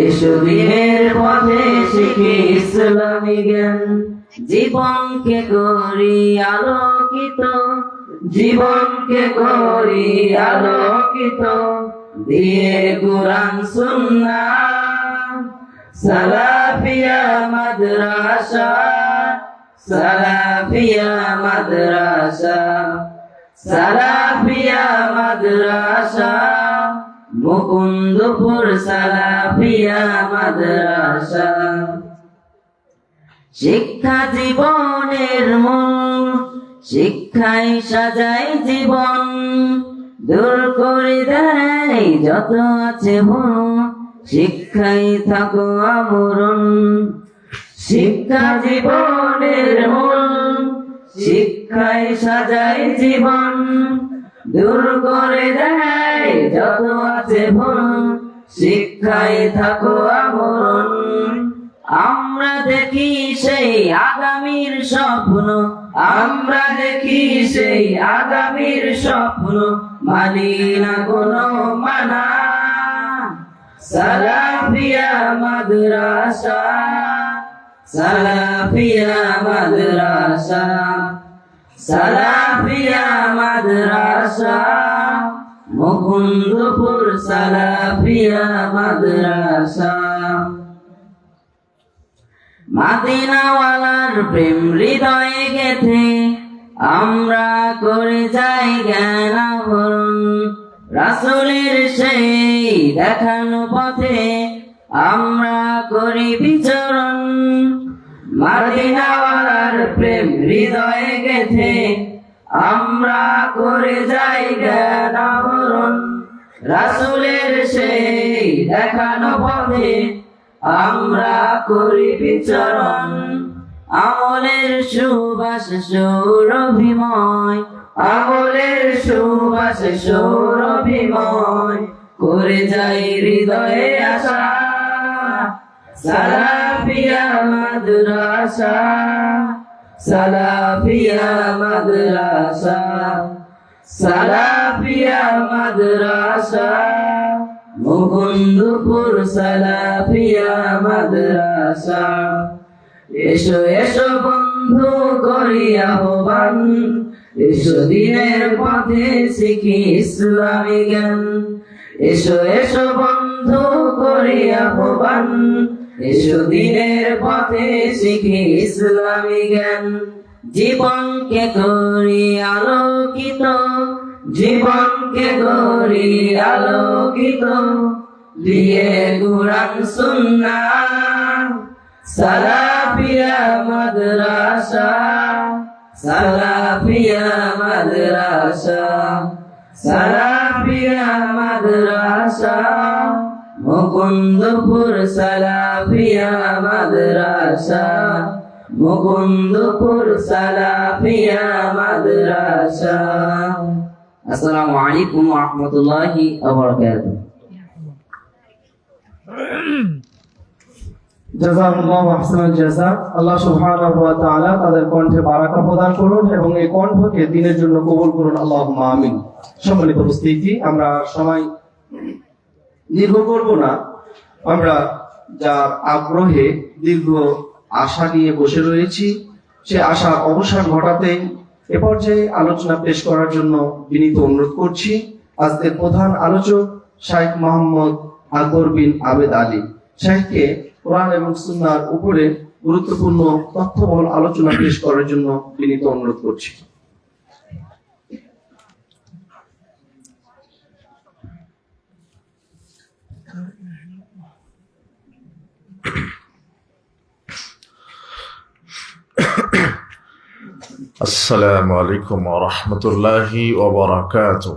এসো দিনের পথে শিখি ইসলামী জ্ঞান, জীবনকে করি আলোকিত, জীবনকে করি আলোকিত, দিয়ে কুরআন সুন্নাহ। সালাফিয়া মাদ্রাসা, সালাফিয়া মাদ্রাসা, সালাফিয়া মাদ্রাসা, মুকুন্দপুর সালাফিয়া মাদ্রাসা। শিক্ষা জীবনের মূল, শিক্ষাই সাজাই জীবন, দূর করে দেয় যত আছে ভুল, শিক্ষাই থাকো আমরণ। শিক্ষা জীবনের মূল, শিক্ষাই সাজাই জীবন, দূর করে দেয় যত আছে ভুল, শিক্ষাই থাকো আমরণ। আমরা দেখি সেই আগামীর স্বপ্ন, আমরা দেখি সেই আগামীর স্বপ্ন, মানি না কোনো মানা। সালাফিয়া মাদ্রাসা, সালাফিয়া মাদ্রাসা, সালাফিয়া মাদ্রাসা, মুকুন্দপুর সালাফিয়া মাদ্রাসা। মদিনাওয়ালার প্রেম হৃদয়ে গেথে আমরা করে যাই জ্ঞান আহরণ, রাসূলের সেই দেখানো পথে আমরা করি বিচরণ। মদিনাওয়ালার প্রেম হৃদয়ে গেথে আমরা করে যাই জ্ঞান আহরণ, রাসূলের সেই দেখানো পথে আমরা করি বিচরণ। আমলের সুবাস সৌরভিময়, আমলের সুবাস সৌরভিময়, করে যাই হৃদয়ে আশা। সালাফিয়া মাদ্রাসা, সালাফিয়া মাদ্রাসা, সালাফিয়া মাদ্রাসা, মুকুন্দপুর সালাফিয়া মাদ্রাসা। এসো এসো বন্ধু করি আহ্বান, এসো দিনের পথে শিখি ইসলামী জ্ঞান। এসো এসো বন্ধু করি আহ্বান, এসো দিনের পথে শিখি ইসলামী জ্ঞান। জীবনকে করি আলোকিত, জীবনকে করি আলোকিত, দিয়ে কুরআন সুন্নাহ। সালাফিয়া মাদ্রাসা, সালাফিয়া মাদ্রাসা, সালাফিয়া মাদ্রাসা, মুকুন্দপুর সালাফিয়া মাদ্রাসা, মুকুন্দপুর সালাফিয়া মাদ্রাসা। আসসালামু আলাইকুম ওয়া রাহমাতুল্লাহি ওয়া বারাকাতুহু। জাযাকাল্লাহু আহসানাল জাযা। আল্লাহ সুবহানাহু ওয়া তাআলা তাদের কণ্ঠে বারাকা প্রদান করুন এবং এই কণ্ঠকে দ্বীনের জন্য কবুল করুন, আল্লাহুম্মা আমিন। সম্মানিত উপস্থিতি, আমরা সময় দীর্ঘ করব না। আমরা যার আগ্রহে দীর্ঘ আশা নিয়ে বসে রয়েছি, সে আশার অবসান ঘটাতে এ পর্যায়ে আলোচনা পেশ করার জন্য বিনীত অনুরোধ করছি আজকের প্রধান আলোচক শাইখ মোহাম্মদ আকবর বিন আবেদ আলী। শাইখকে কোরআন এবং সুন্নাহর উপরে গুরুত্বপূর্ণ তথ্যবহুল আলোচনা পেশ করার জন্য বিনীত অনুরোধ করছি। السلام عليكم ورحمة الله وبركاته.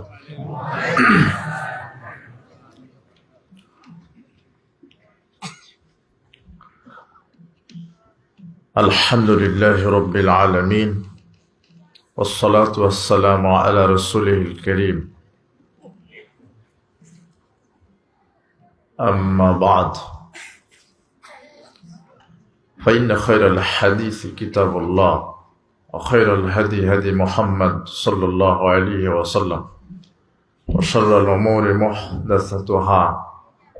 الحمد لله رب العالمين والصلاة والسلام على رسوله الكريم. أما بعد فإن خير الحديث كتاب الله وخير الهدي هدي محمد صلى الله عليه وسلم وشر الأمور محدثتها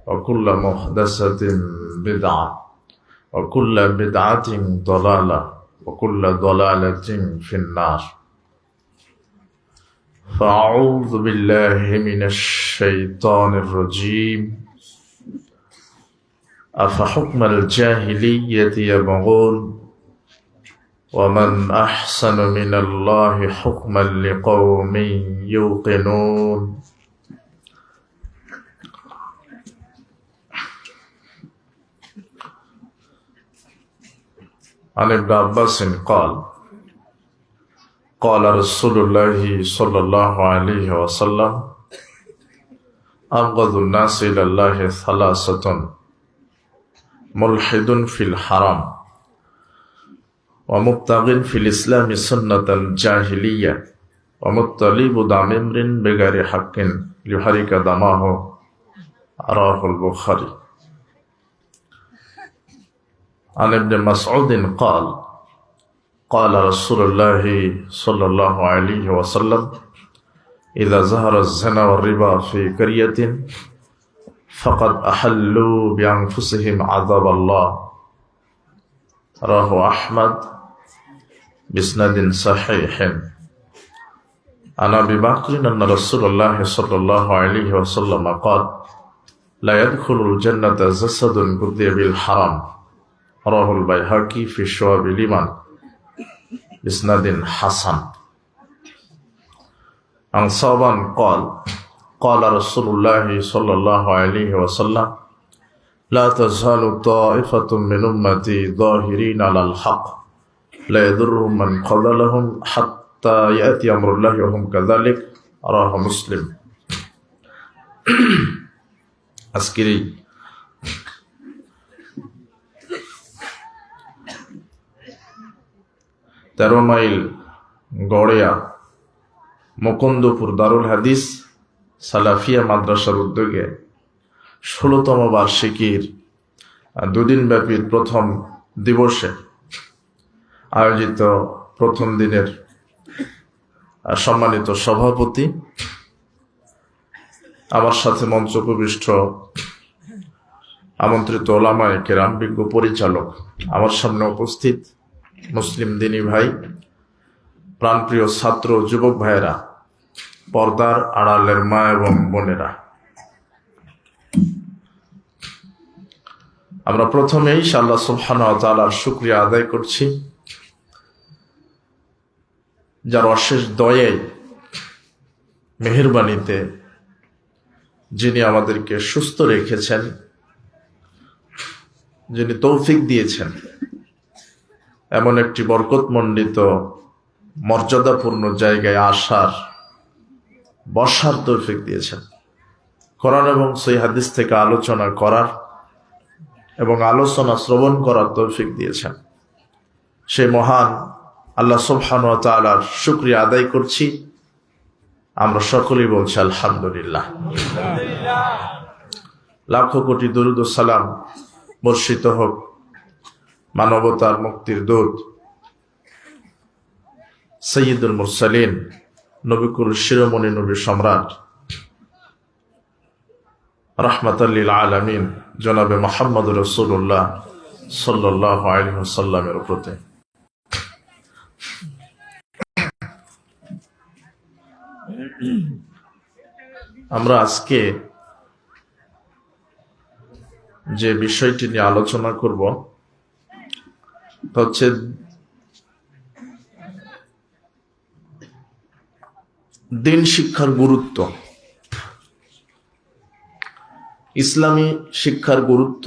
وكل محدثة بدعة وكل بدعة ضلالة وكل ضلالة في النار فأعوذ بالله من الشيطان الرجيم أفحكم الجاهلية يبغون ومن أحسن من الله حكما لقوم يوقنون عن ابن عباس قال قال رسول الله صلى الله عليه وسلم أبغض الناس إلى الله ثلاثة ملحد في الحرام ومبتغ في الإسلام سنة الجاهلية ومطلب دم امرئ بغير حق ليحرق دمه رواه البخاري عن ابن مسعود قال قال رسول الله صلى الله عليه وسلم إذا ظهر الزنا والربا في قرية فقد أحلوا بأنفسهم عذاب الله رواه أحمد بإسناد صحيح عن أبي بكر أن رسول الله صلى الله عليه وسلم قال لا يدخل الجنة جسد غذي بالحرام رواه البيهقي في شعب الإيمان بإسناد حسن عن صوبان قال قال رسول الله صلى الله عليه وسلم لا تزال طائفة من أمتي ظاهرين على الحق لا يضرهم من قبلهم حتى يأتي أمر الله وهم كذلك رواه مسلم আজকের 13 মাইল গড়িয়া মুকুন্দপুর দারুল হাদিস সালাফিয়া মাদ্রাসার উদ্যোগে 16তম বার্ষিকীর দুদিনব্যাপী প্রথম দিবসে আয়োজিত প্রথম দিনের সম্মানিত সভাপতি, আমার সাথে মঞ্চ উপবিষ্ট আমন্ত্রিত ওলামায়ে কেরাম, বিজ্ঞ পরিচালক, আমার সামনে উপস্থিত মুসলিম দিনী ভাই, প্রাণপ্রিয় ছাত্র যুবক ভাইয়েরা, পর্দার আড়ালের মা এবং বোনেরা, আমরা প্রথমেই আল্লাহ সুবহানাহু ওয়া তাআলার শুকরিয়া আদায় করছি, যার অশেষ দয়ায় মেহেরবানিতে যিনি আমাদেরকে সুস্থ রেখেছেন, যিনি তৌফিক দিয়েছেন এমন একটি বরকতমণ্ডিত মর্যাদাপূর্ণ জায়গায় আসার, বসার তৌফিক দিয়েছেন, কোরআন এবং সহিহ হাদিস থেকে আলোচনা করার এবং আলোচনা শ্রবণ করার তৌফিক দিয়েছেন। সেই মহান আল্লাহ সুবহানাহু ওয়া তাআলার শুকরিয়া আদায় করছি। আমরা সকলেই বলছি আলহামদুলিল্লাহ। লাখো কোটি দরুদ ও সালাম বর্ষিত হোক মানবতার মুক্তির দূত সাইয়্যিদুল মুরসালিন, নবিকুল শিরোমণি নবী সম্রাট রাহমাতাল লিল আলামিন জনাবে মুহাম্মদুর রাসূলুল্লাহ সাল্লাল্লাহু আলাইহি ওয়াসাল্লামের প্রতি। আমরা আজকে যে বিষয়টি নিয়ে আলোচনা করব তা হচ্ছে দিন শিক্ষার গুরুত্ব, ইসলামী শিক্ষার গুরুত্ব,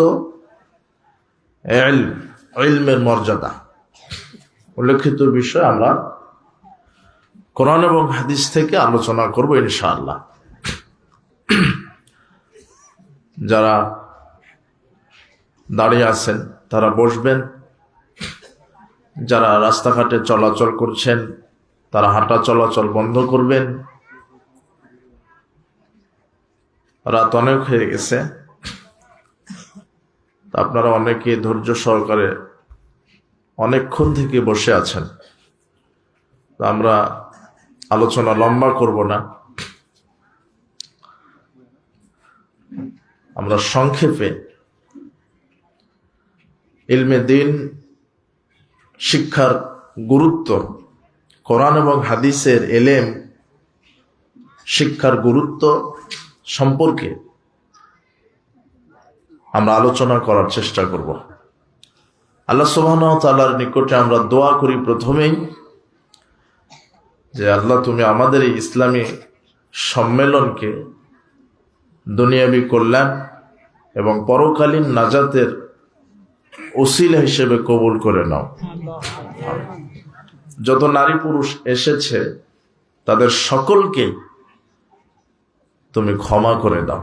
ইলমের মর্যাদা উল্লেখিত বিষয় আমরা কোরআন এবং হাদিস থেকে আলোচনা করব ইনশাআল্লাহ। যারা দাঁড়িয়ে আছেন তারা বসবেন, যারা রাস্তাঘাটে চলাচল করছেন তারা হাঁটা চলাচল বন্ধ করবেন। রাত অনেক হয়ে গেছে, আপনারা অনেকে ধৈর্য সহকারে অনেকক্ষণ থেকে বসে আছেন। আমরা আলোচনা লম্বা করব না, আমরা সংক্ষেপে ইলমে দ্বীন শিক্ষার গুরুত্ব, কোরআন এবং হাদিসের এলেম শিক্ষার গুরুত্ব সম্পর্কে আমরা আলোচনা করার চেষ্টা করব। আল্লাহ সুবহানাহু ওয়া তাআলার নিকটে আমরা দোয়া করি প্রথমেই যে আল্লাহ, তুমি আমাদের এই ইসলামী সম্মেলনকে দুনিয়াবী কল্যাণ এবং পরকালীন নাজাতের ওসিলা হিসেবে কবুল করে নাও। যত নারী পুরুষ এসেছে তাদের সকলকে তুমি ক্ষমা করে দাও।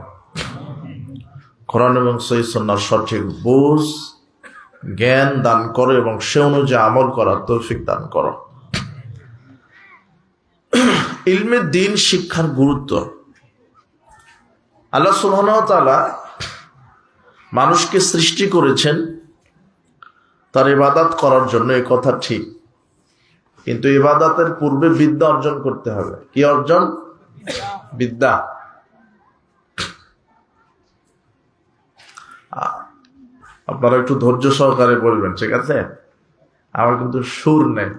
কোরআন এবং সহিহ সুন্নাহর সঠিক বুঝ জ্ঞান দান করো এবং সে অনুযায়ী আমল করার তৌফিক দান করো। ইলমে দ্বীন শিক্ষার গুরুত্ব। আল্লাহ সুবহানাহু ওয়া তাআলা মানুষকে সৃষ্টি করেছেন তার ইবাদত করার জন্য, এই কথা ঠিক, কিন্তু ইবাদতের পূর্বে বিদ্যা অর্জন করতে হবে। কি অর্জন? বিদ্যা। আপনারা একটু ধৈর্য সহকারে বলবেন, ঠিক আছে? আমার কিন্তু সুর নেই,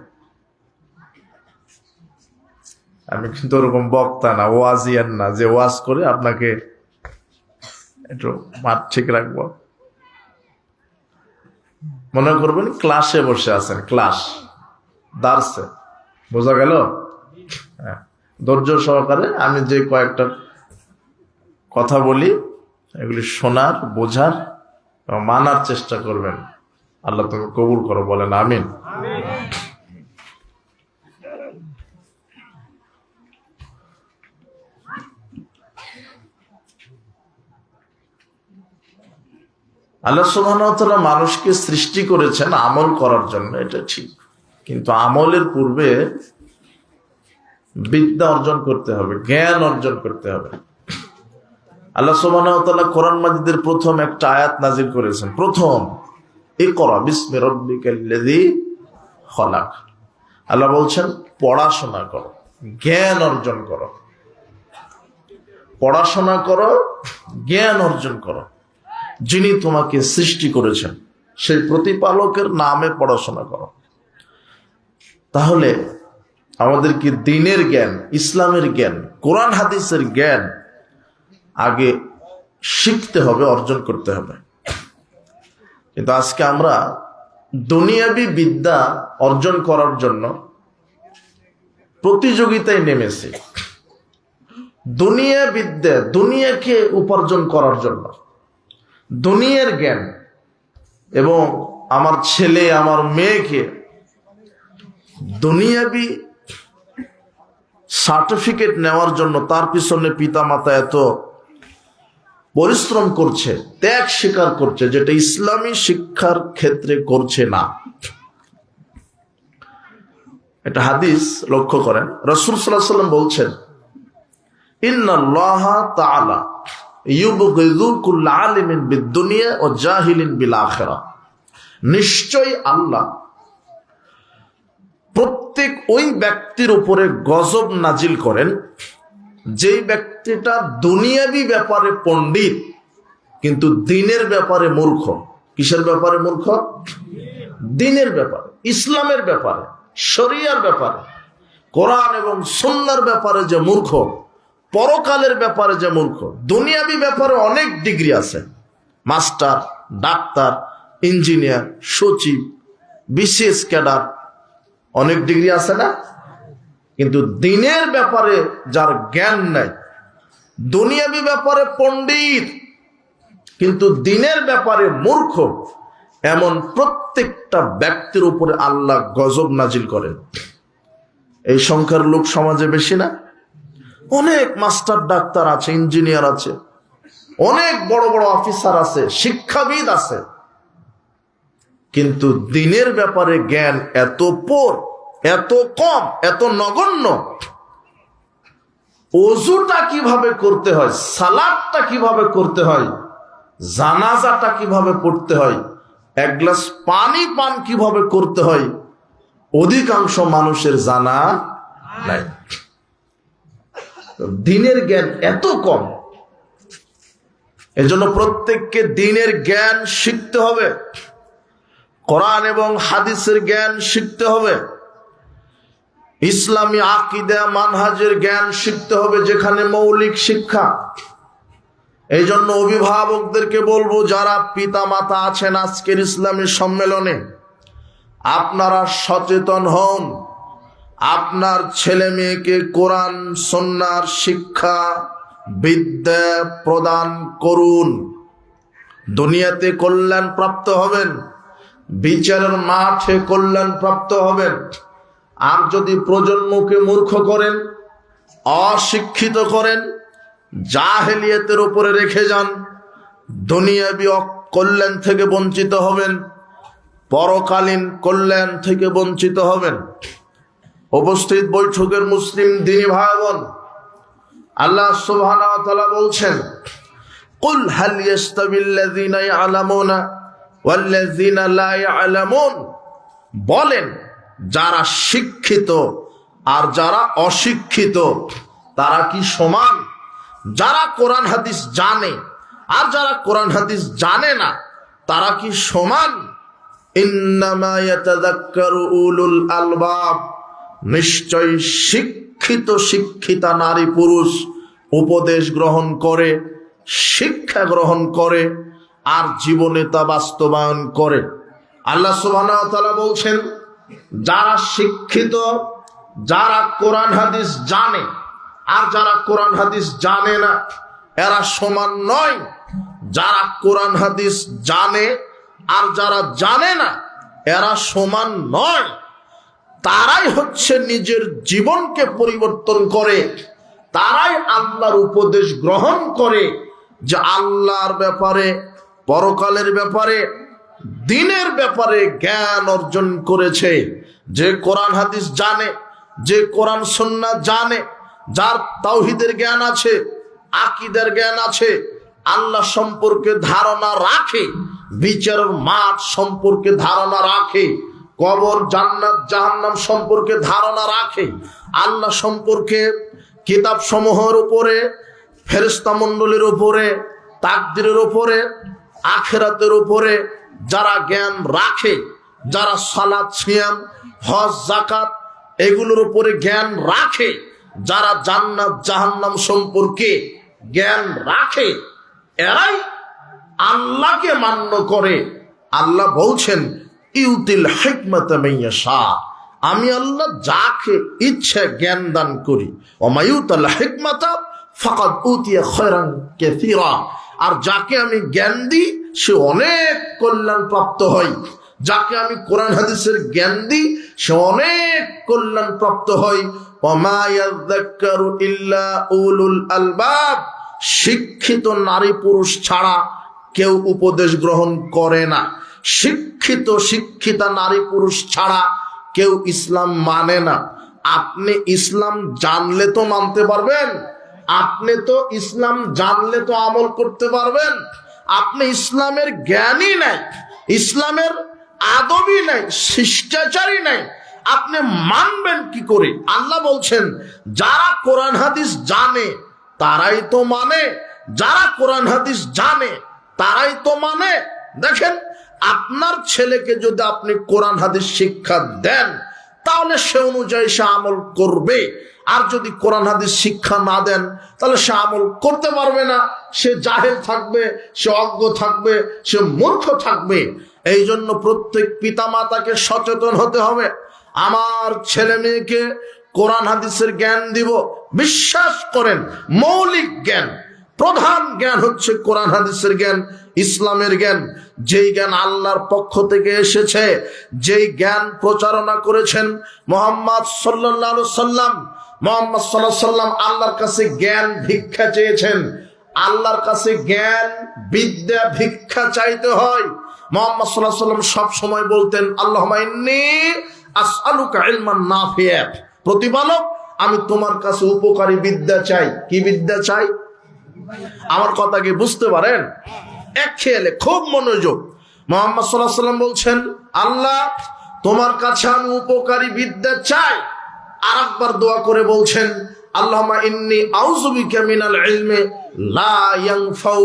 আমি কিন্তু ওরকম বক্তা না, ওয়াজিয়ান না যে ওয়াজ করে আপনাকে একটু মাঠ ঠিক রাখবো। মনে করবেন ক্লাসে বসে আছেন, ক্লাস দার্সে, বোঝা গেল? হ্যাঁ, ধৈর্য সহকারে আমি যে কয়েকটা কথা বলি এগুলি শোনার, বোঝার এবং মানার চেষ্টা করবেন। আল্লাহ তুমি কবুল করো, বলেন আমিন। আল্লাহ সুবহানাহু ওয়া তাআলা মানুষকে সৃষ্টি করেছেন আমল করার জন্য, এটা ঠিক, কিন্তু আমলের পূর্বে বিদ্যা অর্জন করতে হবে, জ্ঞান অর্জন করতে হবে। আল্লাহ সুবহানাহু ওয়া তাআলা কোরআন মাজিদের প্রথম একটা আয়াত নাজিল করেছেন, প্রথম ইকরা বিসমি রাব্বিকাল্লাযী খলাক। আল্লাহ বলছেন পড়াশোনা করো, জ্ঞান অর্জন করো, পড়াশোনা করো, জ্ঞান অর্জন করো। যিনি তোমাকে সৃষ্টি করেছেন সেই প্রতিপালকের নামে পড়াশোনা করো। তাহলে আমাদেরকে দ্বীনের জ্ঞান, ইসলামের জ্ঞান, কোরআন হাদিসের জ্ঞান আগে শিখতে হবে, অর্জন করতে হবে। কিন্তু আজকে আমরা দুনিয়াবী বিদ্যা অর্জন করার জন্য প্রতিযোগিতায় নেমেছি। দুনিয়া বিদ্যা, দুনিয়াকে উপার্জন করার জন্য, দুনিয়ার জ্ঞান, এবং আমার ছেলে আমার মেয়েকে দুনিয়াবী সার্টিফিকেট নেওয়ার জন্য তার পিছনে পিতা মাতা এত পরিশ্রম করছে, ত্যাগ স্বীকার করছে, যেটা ইসলামী শিক্ষার ক্ষেত্রে করছে না। এটা হাদিস লক্ষ্য করেন, রাসূল সাল্লাল্লাহু আলাইহি ওয়াসাল্লাম বলছেন ইন্নাল্লাহা তাআলা ইউবগিযু কুল্লা আলিমিন বিদ-দুনিয়া ওয়া জাহিলিন বিল আখিরাহ। নিশ্চয়ই আল্লাহ প্রত্যেক ওই ব্যক্তির উপরে গজব নাজিল করেন যেই ব্যক্তিটা দুনিয়াবি ব্যাপারে পণ্ডিত কিন্তু দ্বীনের ব্যাপারে মূর্খ। কিসের ব্যাপারে মূর্খ? দ্বীনের ব্যাপারে, ইসলামের ব্যাপারে, শরিয়ার ব্যাপারে, কোরআন এবং সুন্নাহর ব্যাপারে যে মূর্খ, পরকালের ব্যাপারে যে মূর্খ। দুনিয়াবি ব্যাপারে অনেক ডিগ্রি আছে, মাস্টার, ডাক্তার, ইঞ্জিনিয়ার, সচিব, বিশেষ ক্যাডার, অনেক ডিগ্রি আছে না? কিন্তু দ্বীনের ব্যাপারে যার জ্ঞান নাই, দুনিয়াবি ব্যাপারে পণ্ডিত কিন্তু দ্বীনের ব্যাপারে মূর্খ, এমন প্রত্যেকটা ব্যক্তির উপরে আল্লাহ গজব নাজিল করেন। এই সংখ্যার লোক সমাজে বেশি না? অনেক মাস্টার ডাক্তার আছে, ইঞ্জিনিয়ার আছে, অনেক বড় বড় অফিসার আছে, শিক্ষাবিদ আছে, কিন্তু দ্বীনের ব্যাপারে জ্ঞান এত পোর, এত কম, এত নগণ্য। ওযুটা কিভাবে করতে হয়, সালাতটা কিভাবে করতে হয়, জানাজাটা কিভাবে পড়তে হয়, এক গ্লাস পানি পান কিভাবে করতে হয়, অধিকাংশ মানুষের জানা নাই। দ্বীনের জ্ঞান এত কম। এজন্য প্রত্যেককে দ্বীনের জ্ঞান শিখতে হবে, কোরআন এবং হাদিসের জ্ঞান শিখতে হবে, ইসলামী আকীদা মানহাজের জ্ঞান শিখতে হবে, যেখানে মৌলিক শিক্ষা। এই জন্য অভিভাবকদেরকে বলবো, যারা পিতা মাতা আছেন আজকের ইসলামী সম্মেলনে, আপনারা সচেতন হন, আপনার ছেলে মেয়েকে কোরআন সুন্নাহর শিক্ষা বিদ্যা প্রদান করুন। দুনিয়াতে কল্যাণ প্রাপ্ত হবেন, বিচারের মাঠে কল্যাণ প্রাপ্ত হবেন। আর যদি প্রজন্মকে মূর্খ করেন, অশিক্ষিত করেন, জাহেলিয়াতের উপরে রেখে যান, দুনিয়াবি কল্যাণ থেকে বঞ্চিত হবেন, পরকালীন কল্যাণ থেকে বঞ্চিত হবেন। উপস্থিত বৈঠকের মুসলিম দ্বীনি ভাই বোন, আল্লাহ সুবহানাহু ওয়া তাআলা বলছেন, কুল হাল ইয়াস্তাবিল্লাযীনা ইয়ালামুনা ওয়াল্লাযীনা লা ইয়ালামুন, বলেন যারা শিক্ষিত আর যারা অশিক্ষিত তারা কি সমান? যারা কোরআন হাদিস জানে আর যারা কোরআন হাদিস জানে না তারা কি সমান? ইন্নামা ইয়াতাযাক্কারু উলুল আলবাব, নিশ্চয় শিক্ষিতা নারী পুরুষ উপদেশ গ্রহণ করে, শিক্ষা গ্রহণ করে আর জীবনে তা বাস্তবায়ন করে। আল্লাহ সুবহানাহু ওয়া তাআলা বলছেন, যারা শিক্ষিত, যারা কোরআন হাদিস জানে আর যারা কোরআন হাদিস জানে না এরা সমান নয়। যারা কোরআন হাদিস জানে আর যারা জানে না এরা সমান নয়। তারাই হচ্ছে নিজের জীবনকে পরিবর্তন করে, তারাই আল্লাহর উপদেশ গ্রহণ করে, যে আল্লাহর ব্যাপারে, পরকালের ব্যাপারে, দ্বীনের ব্যাপারে জ্ঞান অর্জন করেছে। যে কোরআন হাদিস জানে, যে কোরআন সুন্নাহ জানে, যার তাওহীদের জ্ঞান আছে, আকীদার জ্ঞান আছে, আল্লাহ সম্পর্কে ধারণা রাখে, বিচারের মাঠ সম্পর্কে ধারণা রাখে, কবর, জান্নাত, জাহান্নাম সম্পর্কে ধারণা রাখে, আল্লাহ সম্পর্কে কিতাব সমূহের উপরে, ফেরেশতা মণ্ডলীর উপরে, তাকদীরের উপরে, আখিরাতের উপরে যারা জ্ঞান রাখে, যারা সালাত, সিয়াম, হজ, যাকাত এগুলোর উপরে জ্ঞান রাখে, যারা জান্নাত জাহান্নাম সম্পর্কে জ্ঞান রাখে, এরাই আল্লাহকে মান্য করে। আল্লাহ বলছেন, ইউতিল হিকমাতা মাইয়াশা, আমি আল্লাহ যাকে ইচ্ছা জ্ঞান দান করি। ওয়া ইউতাল হিকমাতা ফাকাদ উতিয়া খায়রান কাসীরা, আর যাকে আমি জ্ঞান দিই সে অনেক কল্যাণ প্রাপ্ত হয়। যাকে আমি কোরআন হাদিসের জ্ঞান দিই সে অনেক কল্যাণ প্রাপ্ত হয়। ওয়া মা ইয়াযাক্কারু ইল্লা উলুল আলবাব, শিক্ষিত নারী পুরুষ ছাড়া কেউ উপদেশ গ্রহণ করে না। শিক্ষিতা নারী পুরুষ ছাড়া কেউ ইসলাম মানে না। আপনি ইসলাম জানলে তো মানতে পারবেন, আপনি তো ইসলাম জানলে তো আমল করতে পারবেন। আপনি ইসলামের জ্ঞানই নাই, ইসলামের আদবই নাই, শিষ্টাচারই নাই, আপনি মানবেন কি করে? আল্লাহ বলছেন, যারা কোরআন হাদিস জানে তারাই তো মানে, যারা কোরআন হাদিস জানে তারাই তো মানে। দেখেন, আপনার ছেলেকে যদি আপনি কোরআন হাদিস শিক্ষা দেন তাহলে সে অনুযায়ী সে আমল করবে, আর যদি কোরআন হাদিস শিক্ষা না দেন তাহলে সে আমল করতে পারবে না, সে জাহেল থাকবে, সে অজ্ঞ থাকবে, সে মূর্খ থাকবে। এই জন্য প্রত্যেক পিতামাতাকে সচেতন হতে হবে। আমার ছেলে মেয়েকে কোরআন হাদিসের জ্ঞান দিব, বিশ্বাস করেন মৌলিক জ্ঞান, প্রধান জ্ঞান হচ্ছে কোরআন হাদিসের জ্ঞান, ইসলামের জ্ঞান, যেই জ্ঞান আল্লাহর পক্ষ থেকে এসেছে, যেই জ্ঞান প্রচারণা করেছেন মুহাম্মদ সাল্লাল্লাহু আলাইহি সাল্লাম। মুহাম্মদ সাল্লাল্লাহু আলাইহি সাল্লাম আল্লাহর কাছে জ্ঞান ভিক্ষা চেয়েছেন। আল্লাহর কাছে জ্ঞান বিদ্যা ভিক্ষা চাইতে হয়। মুহাম্মদ সাল্লাল্লাহু আলাইহি সাল্লাম সব সময় বলতেন, আল্লাহুম্মা ইন্নী আসআলুকা ইলমান নাফিয়া, প্রতিপালক আমি তোমার কাছে উপকারী বিদ্যা চাই। কি বিদ্যা চাই? আমার কথা কি বুঝতে পারেন? এক খেয়ালে খুব মনোযোগ। মুহাম্মদ সাল্লাল্লাহু আলাইহি সাল্লাম বলছেন, আল্লাহ তোমার কাছে আমি উপকারী বিদ্যা চাই। আরেকবার দোয়া করে বলছেন, আল্লাহুম্মা ইন্নী আউযু বিকা মিনাল ইলমি লা ইয়ানফাউ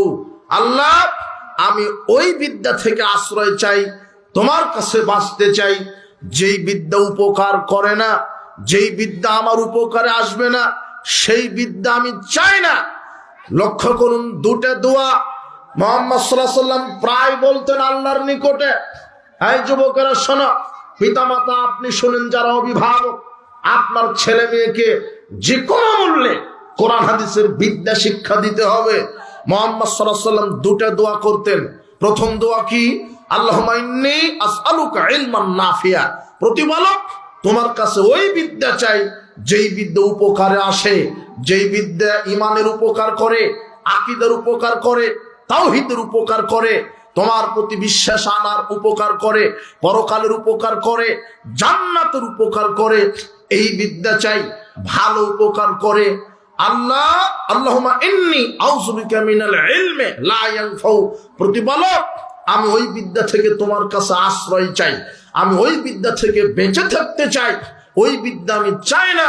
আল্লাহ আমি ওই বিদ্যা থেকে আশ্রয় চাই, তোমার কাছে বাঁচতে চাই যেই বিদ্যা উপকার করে না, যেই বিদ্যা আমার উপকারে আসবে না, সেই বিদ্যা আমি চাই না। লক্ষ্য করুন দুটো দোয়া মুহাম্মদ সাল্লাল্লাহু আলাইহি ওয়াসাল্লাম প্রায় বলতেন আল্লাহর নিকটে। এই যুবকেরা শোনো, পিতামাতা আপনি শুনেন, যারা অভিভাবক, আপনার ছেলে মেয়েকে যে কোনো মূল্যে কোরআন হাদিসের বিদ্যা শিক্ষা দিতে হবে। মুহাম্মদ সাল্লাল্লাহু আলাইহি ওয়াসাল্লাম দুটো দোয়া করতেন। প্রথম দোয়া কি? আল্লাহুম্মা ইন্নী আসআলুকা ইলমান নাফিয়া, প্রতিপালক তোমার কাছে ওই বিদ্যা চাই যেই বিদ্যা উপকারে আসে, যেই বিদ্যা ইমানের উপকার করে, আকীদার উপকার করে, তাওহীদের উপকার করে, তোমার প্রতি বিশ্বাস আনার উপকার করে, পরকালের উপকার করে, জান্নাতের উপকার করে, এই বিদ্যা চাই, ভালো উপকার করে। আল্লাহ আল্লাহুম্মা ইন্নী আউযু বিকা মিনাল ইলমি লা ইয়ানফাউ, প্রতিপালক আমি ওই বিদ্যা থেকে তোমার কাছে আশ্রয় চাই, আমি ওই বিদ্যা থেকে বেঁচে থাকতে চাই, ওই বিদ্যা আমি চাই না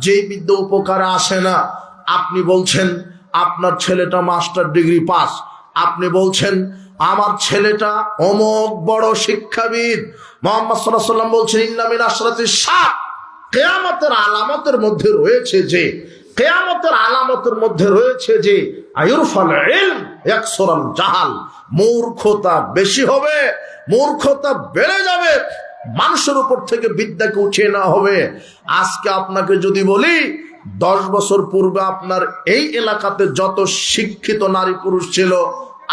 যেই বিদ্যা উপকারে আসে না। আপনি বলছেন আপনার ছেলেটা মাস্টার ডিগ্রি পাস, আপনি বলছেন আমার ছেলেটা অমুক বড় শিক্ষাবিদ। মুহাম্মদ সাল্লাল্লাহু আলাইহি ওয়াসাল্লাম বলছেন ইন্না মিন আশরাতিস সাআ, কিয়ামতের আলামতের মধ্যে রয়েছে যে, কিয়ামতের আলামতের মধ্যে রয়েছে যে আয়ুরফাল ইলম ইয়াকসুরাল জাহাল, মূর্খতা বেশি হবে, মূর্খতা বেড়ে যাবে, মানুষের উপর থেকে বিদ্যাকে উঠিয়ে নেওয়া হবে। আজকে আপনাকে যদি বলি 10 বছর পূর্বে আপনার এই এলাকাতে যত শিক্ষিত নারী পুরুষ ছিল,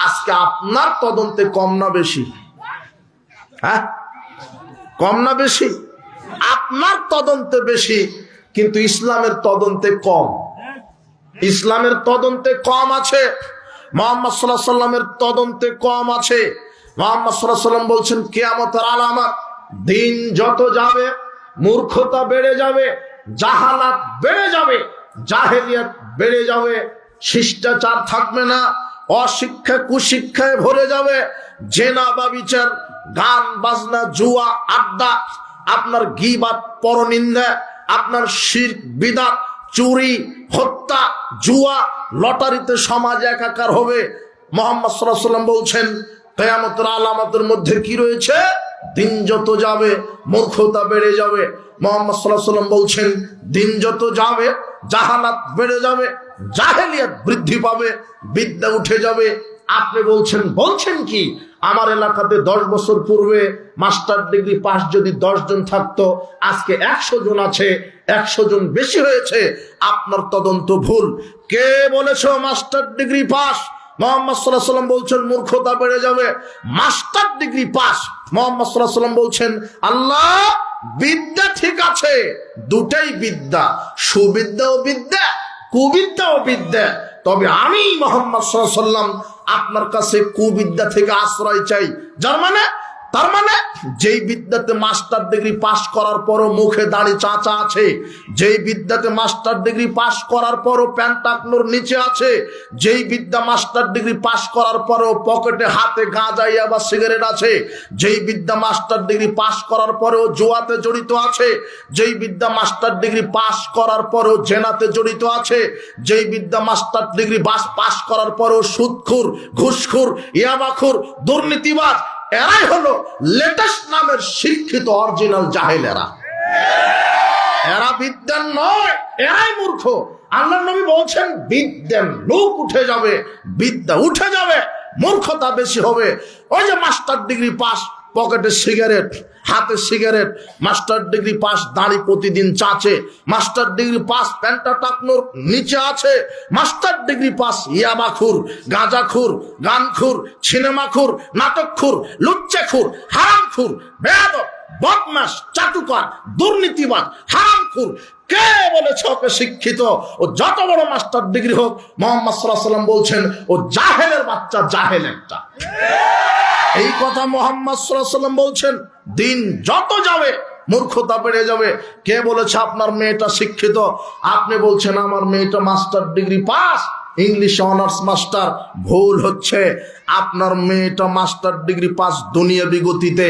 আজকে আপনার তদন্তে কম না বেশি? হ্যাঁ, কম না বেশি? আপনার তদন্তে বেশি, কিন্তু ইসলামের তদন্তে কম। ইসলামের তদন্তে কম আছে, মুহাম্মদ সাল্লাল্লাহু আলাইহি ওয়াসাল্লামের তদন্তে কম আছে। মুহাম্মদ সাল্লাল্লাহু আলাইহি ওয়াসাল্লাম বলছেন কিয়ামতের আলামত, দিন যত যাবে মূর্খতা বেড়ে যাবে, জাহালাত বেড়ে যাবে, জাহেলিয়াত বেড়ে যাবে, শিষ্টাচার থাকবে না, অশিক্ষা কুশিক্ষায় ভরে যাবে, জেনা ব্যভিচার, গান বাজনা, জুয়া, আড্ডা, আপনার গীবাত, পরনিন্দা, আপনার শিরক বিদআত, চুরি, হত্যা, জুয়া, লটারিতে সমাজ একাকার হবে। মুহাম্মদ সাল্লাল্লাহু আলাইহি ওয়াসাল্লাম বলছেন কিয়ামতের আলামতের মধ্যে কি রয়েছে? দিন যত যাবে মূর্খতা বেড়ে যাবে। মুহাম্মদ সাল্লাল্লাহু আলাইহি ওয়াসাল্লাম বলছেন দিন যত যাবে জাহালাত বেড়ে যাবে, জাহেলিয়াত বৃদ্ধি পাবে, বিদ্যা উঠে যাবে। আপনি বলছেন কি আমার এলাকাতে 10 বছর পূর্বে মাস্টার ডিগ্রি পাস যদি 10 জন থাকতো, আজকে 100 জন আছে, 100 জন বেশি হয়েছে। আপনার তদন্ত ভুল। কে বলেছে মাস্টার ডিগ্রি পাস? মুহাম্মদ সাল্লাল্লাহু আলাইহি ওয়াসাল্লাম বলছেন মূর্খতা বেড়ে যাবে। মাস্টার ডিগ্রি পাস, মুহাম্মদ সাল্লাল্লাহু আলাইহি ওয়াসাল্লাম বলছেন আল্লাহ বিদ্যা ঠিক আছে, দুটাই বিদ্যা, সুবিদ্যাও বিদ্যা, কুবিদ্যাও বিদ্যা, তবে আমি মুহাম্মদ সাল্লাল্লাহু আলাইহি ওয়াসাল্লাম আপনার কাছে কুবিদ্যা থেকে আশ্রয় চাই। তার মানে যেই বিদ্যাতে মাস্টার ডিগ্রি পাস করার পরও মুখে দাড়ি চাচা আছে, যেই বিদ্যাতে মাস্টার ডিগ্রি পাস করার পরও প্যান্ট টাকনোর নিচে আছে, যেই বিদ্যা মাস্টার ডিগ্রি পাস করার পরও পকেটে হাতে গাঁজা বা সিগারেট আছে, যেই বিদ্যা মাস্টার ডিগ্রি পাস করার পরেও জুয়াতে জড়িত আছে, যেই বিদ্যা মাস্টার ডিগ্রি পাস করার পরেও জেনাতে জড়িত আছে, যেই বিদ্যা মাস্টার ডিগ্রি পাস করার পরেও সুদখোর, ঘুষখোর, ইয়াবাখোর, দুর্নীতিবাজ, এরাই হলো লেটেস্ট নামের শিক্ষিত অরিজিনাল জাহেলেরা। এরা বিদ্যান নয়, এরাই মূর্খ। আল্লাহর নবী বলছেন বিদ্যান লোক উঠে যাবে, বিদ্যা উঠে যাবে, মূর্খতা বেশি হবে। ওই যে মাস্টার ডিগ্রি পাস, পকেটে সিগারেট, হাতে সিগারেট, মাস্টার ডিগ্রি পাস, দাড়ি প্রতিদিন চাচে, মাস্টার ডিগ্রি পাস, প্যান্টটা টাকনোর নিচে আছে, মাস্টার ডিগ্রি পাস, ইয়াবাখুর, গাঁজাখুর, গানখুর, সিনেমাখুর, নাটকখুর, লুচ্চাখুর, হারামখুর, বেয়াদব, বদমাশ, চাটুকার, দুর্নীতিবাজ, হারামখুর। কে বলেছে ওকে শিক্ষিত? ও যত বড় মাস্টার ডিগ্রি হোক, মুহাম্মদ সাল্লাল্লাহু আলাইহি ওয়াসাল্লাম বলছেন ও জাহেলের বাচ্চা, জাহেল একটা। এই কথা মুহাম্মদ সাল্লাল্লাহু আলাইহি ওয়াসাল্লাম বলছেন। দিন যত যাবে মূর্খতা বেড়ে যাবে। কে বলেছে আপনার মেয়েটা শিক্ষিত? আপনি বলছেন আমার মেয়েটা master degree pass, English honours master. ভুল হচ্ছে, আপনার মেয়েটা মাস্টার ডিগ্রি পাস দুনিয়াবি গতিতে,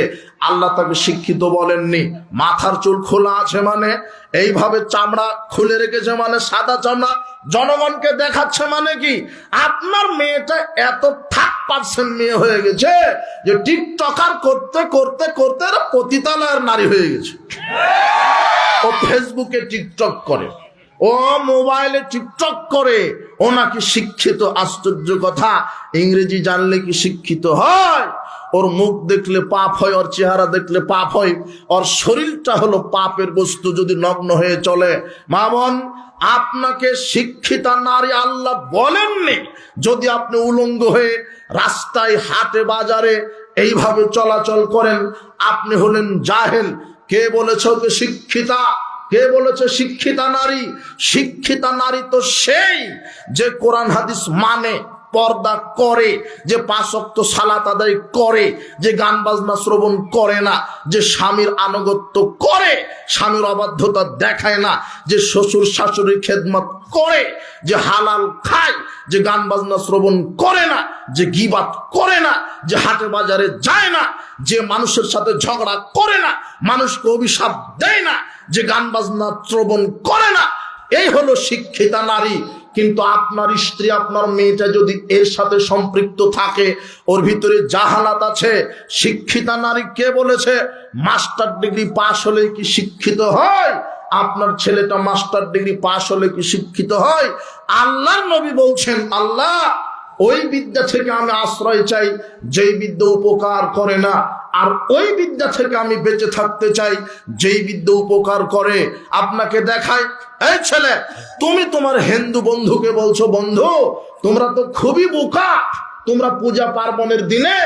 আল্লাহ তাকে শিক্ষিত বলেননি। মাথার চুল খোলা আছে মানে, এইভাবে চামড়া খুলে রেখেছে মানে, সাদা চামড়া জনগণকে দেখাচ্ছে মানে কি? আপনার মেয়েটা এত 1% মেয়ে হয়ে গেছে যে টিকটকার করতে করতে করতে পতিতালয়ের নারী হয়ে গেছে। ও ফেসবুকে টিকটক করে, ও মোবাইলে টিকটক করে, ও নাকি শিক্ষিত। আশ্চর্য কথা, ইংরেজি জানলে কি শিক্ষিত হয়? ওর মুখ দেখলে পাপ হয়, ওর চেহারা দেখলে পাপ হয়, ওর শরীরটা হলো পাপের বস্তু যদি নগ্ন হয়ে চলে। মা বোন, আপনাকে শিক্ষিতা নারী আল্লাহ বলেননি। যদি আপনি উলঙ্গ হয়ে রাস্তায় হাটে বাজারে এইভাবে চলাচল করেন, আপনি হলেন জাহেল। কে বলেছে ওকে শিক্ষিতা? কে বলেছে শিক্ষিতা নারী? শিক্ষিতা নারী তো সেই যে কোরআন হাদিস মানে, পর্দা করে, যে 5 ওয়াক্ত সালাত আদায় করে, যে গান বাজনা শ্রবণ করে না, যে স্বামীর আনুগত্য করে, স্বামীর অবাধ্যতা দেখায় না, যে শ্বশুর শাশুড়ির খেদমত করে, যে হালাল খায়, যে গান বাজনা শ্রবণ করে না, যে গীবাত করে না, যে হাটে বাজারে যায় না, যে মানুষের সাথে ঝগড়া করে না, মানুষকে অভিশাপ দেয় না, যে গান বাজনা শ্রবণ করে না। এই হলো শিক্ষিতা নারী। কিন্তু আপনার স্ত্রী, আপনার মেয়েটা যদি এর সাথে সম্পৃক্ত থাকে, ওর ভিতরে জাহালাত আছে। শিক্ষিতা নারী কে বলেছে মাস্টার ডিগ্রি পাশ হলে কি শিক্ষিত হয়? আপনার ছেলেটা মাস্টার ডিগ্রি পাশ হলে কি শিক্ষিত হয়? আল্লাহর নবী বলছেন, আল্লাহ ওই বিদ্যা থেকে আমি আশ্রয় চাই যেই বিদ্যা উপকার করে না, আর ওই বিদ্যা থেকে আমি বেঁচে থাকতে চাই যেই বিদ্যা উপকার করে। আপনাকে দেখায়, এই ছেলে, তুমি তোমার হিন্দু বন্ধুকে বলছো, বন্ধু তোমরা তো খুবই বোকা, তোমরা পূজা পার্বণের দিনে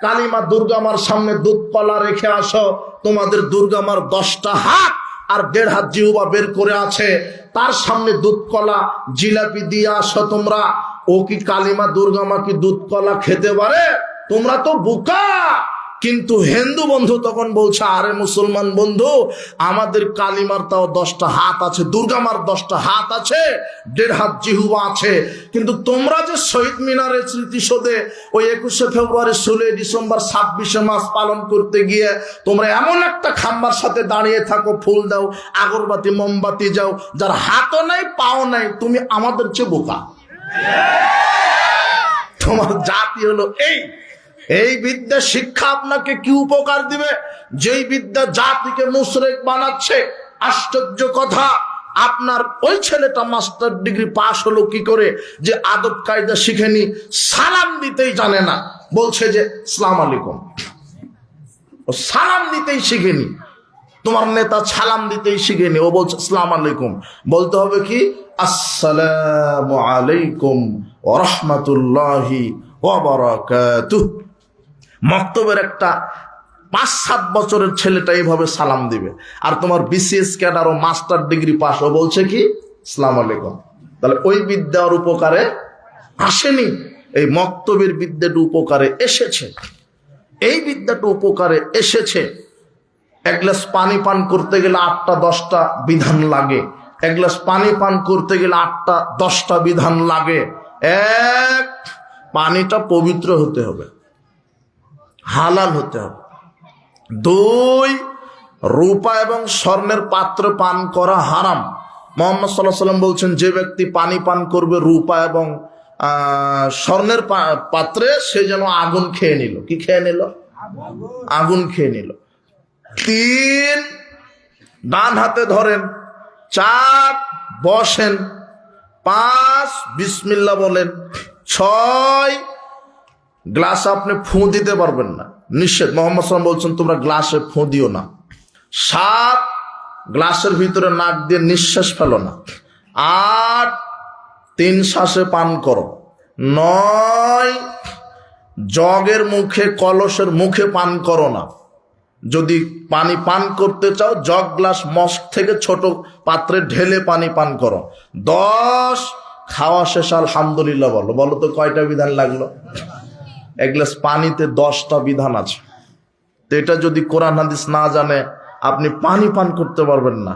কালীমা দুর্গামার সামনে দুধ কলা রেখে আসো, তোমাদের দুর্গামার 10টা হাত আর 1.5 হাত জিহ্বা বের করে আছে, তার সামনে দুধ কলা জিলাপি দিয়ে আসো তোমরা। ও কি কালীমা দুর্গামা কি দুধ কলা খেতে পারে? তোমরা তো বোকা। কিন্তু হিন্দু বন্ধু তখন বলছে, আরে মুসলমান বন্ধু, আমাদের কালিমার তাও 10টা হাত আছে, দুর্গামার 10টা হাত আছে, 1.5 হাত জিহ্বা আছে, কিন্তু তোমরা যে শহীদ মিনারের স্মৃতিসৌধে ওই 21শে ফেব্রুয়ারি, 16ই ডিসেম্বর, 26শে মার্চ পালন করতে গিয়ে তোমরা এমন একটা খাম্বার সাথে দাঁড়িয়ে থাকো, ফুল দাও, আগরবাতি মোমবাতি যাও, যার হাতও নাই পাও নাই, তুমি আমাদের চেয়ে বোকা। তোমার জাতি হলো এই বিদ্যা শিক্ষা আপনাকে কি উপকার দিবে? যেই বিদ্যা জাতিকে মুশরিক বানাচ্ছে। আশ্চর্য কথা, আপনার ওই ছেলেটা মাস্টার ডিগ্রি পাশ হলো কি করে? যে আদব কায়দা শিখেনি, সালাম দিতেই জানে না, বলছে যে আসসালামু আলাইকুম। ও সালাম দিতেই শিখেনি। তোমার নেতা সালাম দিতেই শিখেনি, ও বলছে আসসালামু আলাইকুম। বলতে হবে কি? আসসালামু আলাইকুম ওয়া রাহমাতুল্লাহি ওয়া বারাকাতুহু। মক্তবের একটা 5-7 বছরের ছেলেটা এইভাবে সালাম দিবে, আর তোমার বিসিএস ক্যাডার ও মাস্টার ডিগ্রি পাস, ও বলছে কি আসসালামু আলাইকুম। তাহলে ওই বিদ্যার উপকারে আসেনি, এই মক্তবের বিদ্যাটা উপকারে এসেছে। এই বিদ্যাটা উপকারে এসেছে। 1 গ্লাস পানি পান করতে গেলে 8টা 10টা বিধান লাগে। 1 গ্লাস পানি পান করতে গেলে 8টা 10টা বিধান লাগে। 1, পানিটা পবিত্র হতে হবে, হালাল হতে হবে। 2, রূপা এবং স্বর্ণের পাত্রে পান করা হারাম। মুহাম্মদ সাল্লাল্লাহু আলাইহি ওয়াসাল্লাম বলছেন, যে ব্যক্তি পানি পান করবে রূপা এবং স্বর্ণের পাত্রে, সে যেন আগুন খেয়ে নিল। কি খেয়ে নিল? আগুন খেয়ে নিল। 3, ডান হাতে ধরেন। 4, বসেন। 5, বিসমিল্লাহ বলেন। 6, গ্লাস আপনি ফু দিতে পারবেন না, নিষেধ। মুহাম্মদ সাল্লাল্লাহু আলাইহি ওয়াসাল্লাম বলছেন তোমরা গ্লাসে ফু দিও না। 7, গ্লাসের ভিতরে নাক দিয়ে নিঃশ্বাস ফেলো না। 8, 3 শ্বাসে পান করো। 9, জগের মুখে, কলসের মুখে পান করো না। যদি পানি পান করতে চাও, জগ গ্লাস মস্ক থেকে ছোট পাত্রে ঢেলে পানি পান করো। 10, খাওয়া শেষ আলহামদুলিল্লাহ বলো। বলো তো কয়টা বিধান লাগলো? 1 গ্লাস পানিতে 10টা বিধান আছে। তো এটা যদি কোরআন হাদিস না জানে, আপনি পানি পান করতে পারবেন না।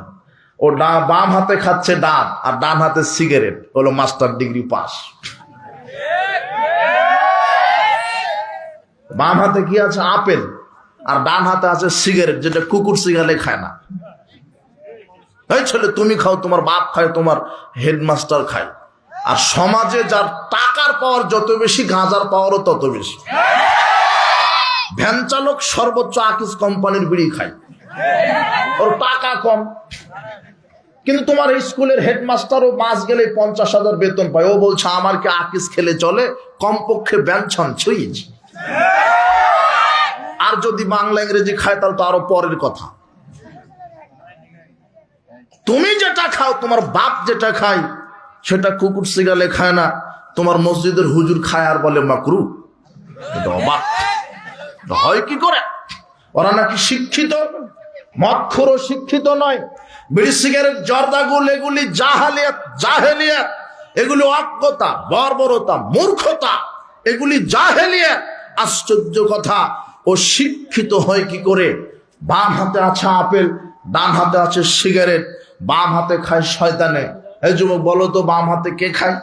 ও বাম হাতে খাচ্ছে ডাব, আর ডান হাতে সিগারেট, হলো মাস্টার ডিগ্রি পাস। বাম হাতে কি আছে? আপেল, আর ডান হাতে আছে সিগারেট, যেটা কুকুর সিগালে খায় না। এই ছেলে, তুমি খাও, তোমার বাপ খায়, তোমার হেডমাস্টার খায়। আর সমাজে যার টাকার পাওয়ার যত বেশি, গাঁজার পাওয়ারও তত বেশি। ভ্যান চালক সর্বোচ্চ আকিস কোম্পানির বিড়ি খায়, ওর টাকা কম, কিন্তু তোমার স্কুলের হেডমাস্টারও মাস গেলে 50,000 বেতন পায়। ও বলছে আমার কি আকিস খেলে চলে, কমপক্ষে ব্যঞ্জন ছুঁইজ। আর যদি বাংলা ইংরেজি খায় তাহলে তো আরো পরের কথা। তুমি যেটা খাও, তোমার বাপ যেটা খায় সেটা কুকুর সিগালে খায় না, তোমার মসজিদের হুজুর খায় আর বলে মাকরু। অবাক হয় কি করে? ওরা নাকি শিক্ষিত, মদখোরও শিক্ষিত নয়। বিড়ি সিগারেট জর্দাগুল এগুলি জাহেলিয়াত, এগুলি অজ্ঞতা, বর্বরতা, মূর্খতা, এগুলি জাহেলিয়াত। আশ্চর্য কথা, ও শিক্ষিত হয় কি করে? বাম হাতে আছে আপেল, ডান হাতে আছে সিগারেট, বাম হাতে খায় শয়তানে। এই যুবক বলো তো, বাম হাতে কে খায়?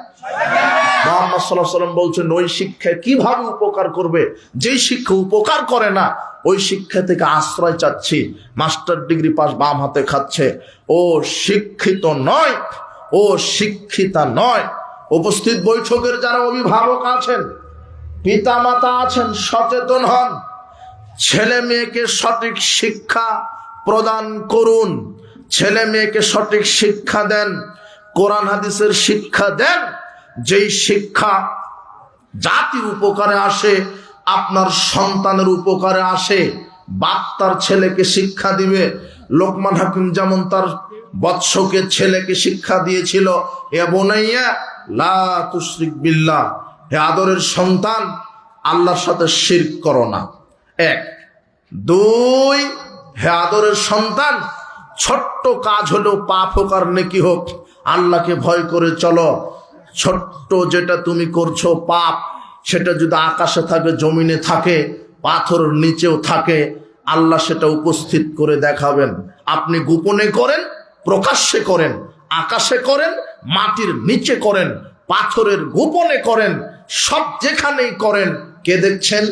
মুহাম্মদ সাল্লাল্লাহু আলাইহি ওয়াসাল্লাম বলছেন ওই শিক্ষা কিভাবে উপকার করবে, যেই শিক্ষা উপকার করে না ওই শিক্ষা থেকে আশ্রয় চাচ্ছি। মাস্টার ডিগ্রি পাস, বাম হাতে খাচ্ছে, ও শিক্ষিত নয়, ও শিক্ষিতা নয়। উপস্থিত বৈঠকের যারা অভিভাবক আছেন, পিতা মাতা আছেন, সচেতন হন, ছেলে মেয়েকে সঠিক শিক্ষা প্রদান করুন, ছেলে মেয়েকে সঠিক শিক্ষা দেন, কোরআন হাদিসের শিক্ষা দেন, যেই শিক্ষা জাতির উপকারে আসে, আপনার সন্তানের উপকারে আসে। বাপ তার ছেলেকে শিক্ষা দিবে। লোকমান হাকিম যেমন তার বৎসকে ছেলেকে শিক্ষা দিয়েছিল, এ বুনাইয়া লা তুশরিক বিল্লাহ, হে আদরের সন্তান, আল্লাহর সাথে শিরক করো না। 1 2, হে আদরের সন্তান, ছোট্ট কাজ হলেও পাপ হোক আর নেকি হোক, আল্লাহকে ভয় করে চলো। ছোট্ট যেটা তুমি করছো পাপ, সেটা যদি আকাশে থাকে, জমিনে থাকে, পাথরের নিচেও থাকে, আল্লাহ সেটা উপস্থিত করে দেখাবেন। আপনি গোপনে করেন, প্রকাশ্যে করেন, আকাশে করেন, মাটির নিচে করেন, পাথরের গোপনে করেন, সব যেখানেই করেন, কে দেখছেন?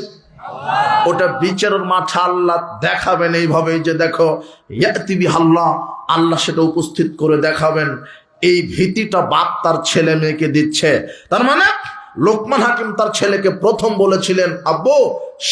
ওটা বিচারের মাঠে আল্লাহ দেখাবেন এইভাবে যে দেখো ইয়াতি বিহাল্লাহ, আল্লাহ সেটা উপস্থিত করে দেখাবেন। এই ভীতিটা বাপ তার ছেলে মেয়েকে দিচ্ছে। তার মানে লোকমান হাকিম তার ছেলেকে প্রথম বলেছিলেন, আব্বু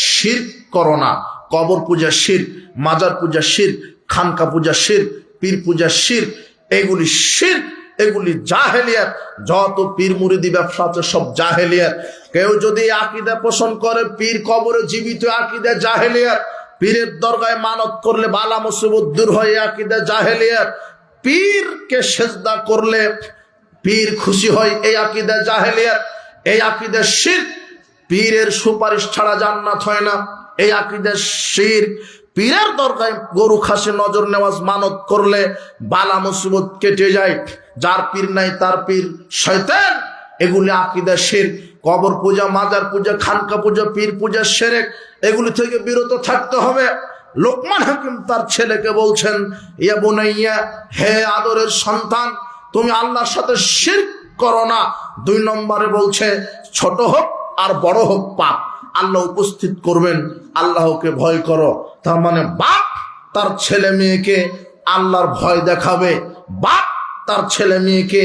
শিরক করো না। কবর পূজা শিরক, মাজার পূজা শিরক, খানকা পূজা শিরক, পীর পূজা শিরক, এগুলি শিরক, এগুলি জাহেলিয়াত। যত পীর মুরিদি ব্যবসা আছে সব জাহেলিয়াত। কেউ যদি আকীদা পোষণ করে পীর কবরে জীবিত, আকীদা জাহেলিয়াত। পীরের দরগায় মানত করলে বালা মুসিবত দূর হয়, আকীদা জাহেলিয়াত। পীরকে সেজদা করলে পীর খুশি হয়, এই আকীদা জাহেলিয়াত, এই আকীদা শিরক। পীরের সুপারিশ ছাড়া জান্নাত হয় না, এই আকীদা শিরক। পীরের দরগায় গরু খাসি নজর নেওয়াজ মানত করলে বালা মুসিবত কেটে যায়, যার পীর নাই তার পীর শয়তান, এগুলি আকীদা শিরক। কবর পূজা, মাজার পূজা, খানকা পূজা, পীর পূজা শিরক, এগুলি থেকে বিরত থাকতে হবে। লোকমান হাকিম তার ছেলেকে বলছেন, ইয়া বুনাইয়া, হে আদরের সন্তান, তুমি আল্লাহর সাথে শিরক করো না। 2 নম্বরে বলছে, ছোট হোক আর বড় হোক পাপ, আল্লাহ উপস্থিত করবেন, আল্লাহকে ভয় করো। তার মানে বাপ তার ছেলে মেয়েকে আল্লাহর ভয় দেখাবে, বাপ তার ছেলে মেয়েকে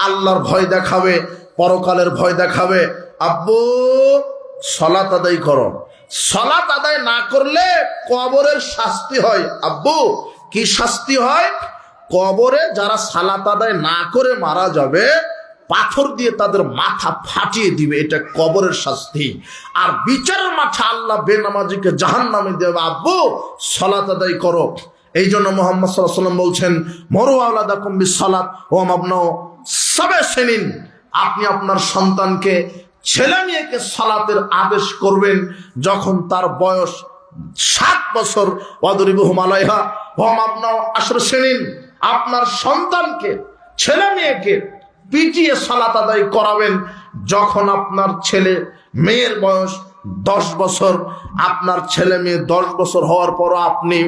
আল্লাহর ভয় দেখাবে, পরকালের ভয় দেখাবে। আব্বু সালাত আদায় করো, সালাত আদায় না করলে কবরের শাস্তি হয়। আব্বু কি শাস্তি হয়? কবরে যারা সালাত আদায় না করে মারা যাবে, পাথর দিয়ে তাদের মাথা ফাটিয়ে দিবে, এটা কবরের শাস্তি। আর বিচারের মাঠে আল্লাহ বেনামাজিকে জাহান্নামে দেবে। আব্বু সালাত আদায় করো। এই জন্য মুহাম্মদ সাল্লাল্লাহু আলাইহি ওয়াসাল্লাম বলছেন, মরু আওলাদাকুম বিসসালাত ওয়া মাবনু সাব'a সিনিন, আপনি আপনার সন্তানকে, ছেলে মেয়েকে সালাতের আদেশ করবেন যখন তার বয়স 7 বছর। ওয়াদরিবুহুম আলাইহা ওয়া মাবনু 10 সিনিন, আপনার সন্তানকে, ছেলে মেয়েকে পিটিয়ে সালাত আদায় করাবেন যখন আপনার ছেলে মেয়ের বয়স 10 বছর। আপনার ছেলে মেয়ে 10 বছর হওয়ার পরও আপনি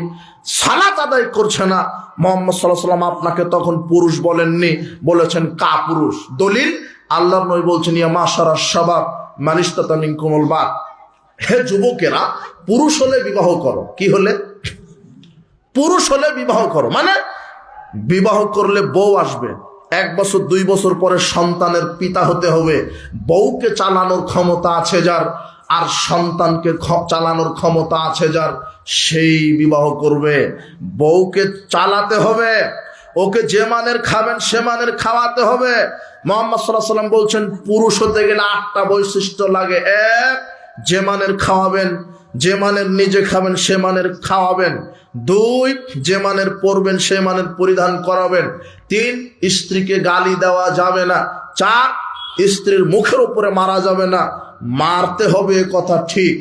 সালাত আদায় করছে না, মুহাম্মদ সাল্লাল্লাহু আলাইহি ওয়াসাল্লাম আপনাকে তখন পুরুষ বলেননি, বলেছেন কাপুরুষ। দলিল, আল্লাহর নবী বলছেন, ইয়া মাশারাশ শাবাব মান ইসতাতা মিনকুমুল বাত, হে যুবকেরা, পুরুষ হলে বিবাহ করো। কি হলে? পুরুষ হলে বিবাহ করো, মানে বিবাহ করলে বউ আসবে, 1 বছর 2 বছর পরে সন্তানের পিতা হতে হবে। বউকে চালানোর ক্ষমতা আছে যার, আর সন্তানকে চালানোর ক্ষমতা আছে যার, সেই বিবাহ করবে। বউকে চালাতে হবে, ওকে যে মানের খাবেন সে মানের খাওয়াতে হবে। মুহাম্মদ সাল্লাল্লাহু আলাইহি ওয়াসাল্লাম বলছেন পুরুষ হতে গেলে 8টা বৈশিষ্ট্য লাগে। 1, যে মানের খাওয়াবেন, যে মানের নিজে খাবেন সে মানের খাওয়াবেন। 2, যে মানের পরবেন সে মানের পরিধান করাবেন। 3, স্ত্রীকে গালি দেওয়া যাবে না। 4, স্ত্রীর মুখের উপরে মারা যাবে না। মারতে হবে এ কথা ঠিক,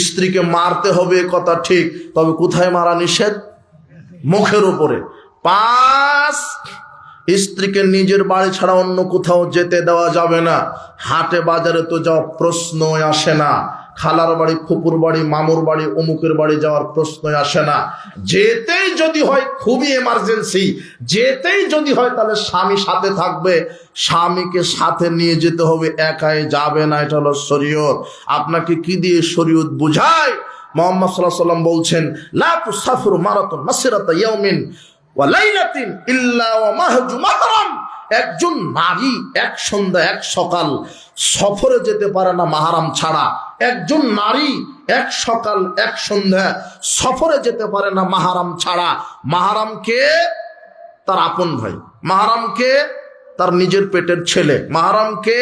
স্ত্রীকে মারতে হবে এ কথা ঠিক, তবে কোথায় মারা নিষেধ? মুখের উপরে। 5, স্ত্রীকে নিজের বাড়ি ছাড়া অন্য কোথাও যেতে দেওয়া যাবে না। হাটে বাজারে তো যাওয়ার প্রশ্নই আসে না। খালার বাড়ি, ফুপুর বাড়ি, মামুর বাড়ি, অমুকের বাড়ি যাওয়ার প্রশ্নই আসে না। যেতেই যদি হয় খুবই এমার্জেন্সি, যেতেই যদি হয় তাহলে স্বামী সাথে থাকবে, স্বামীকে সাথে নিয়ে যেতে হবে, একাই যাবে না। এটা হলো শরীয়ত। আপনাকে কি দিয়ে শরীয়ত বুঝায়? মুহাম্মদ সাল্লাল্লাহু আলাইহি ওয়াসাল্লাম বলছেন লা তুসাফিরু মারাতুন মাসিরাতা ইয়াউমিন ওয়া লাইলাতিন ইল্লা ওয়া মাহজু মাহরাম। একজন নারী এক সন্ধ্যা এক সকাল সফরে যেতে পারে না মাহরাম ছাড়া। একজন নারী এক সকাল এক সন্ধ্যা সফরে যেতে পারে না মাহরাম ছাড়া। মাহরামকে তার আপন ভাই, মাহরামকে তার নিজের পেটের ছেলে, মাহরামকে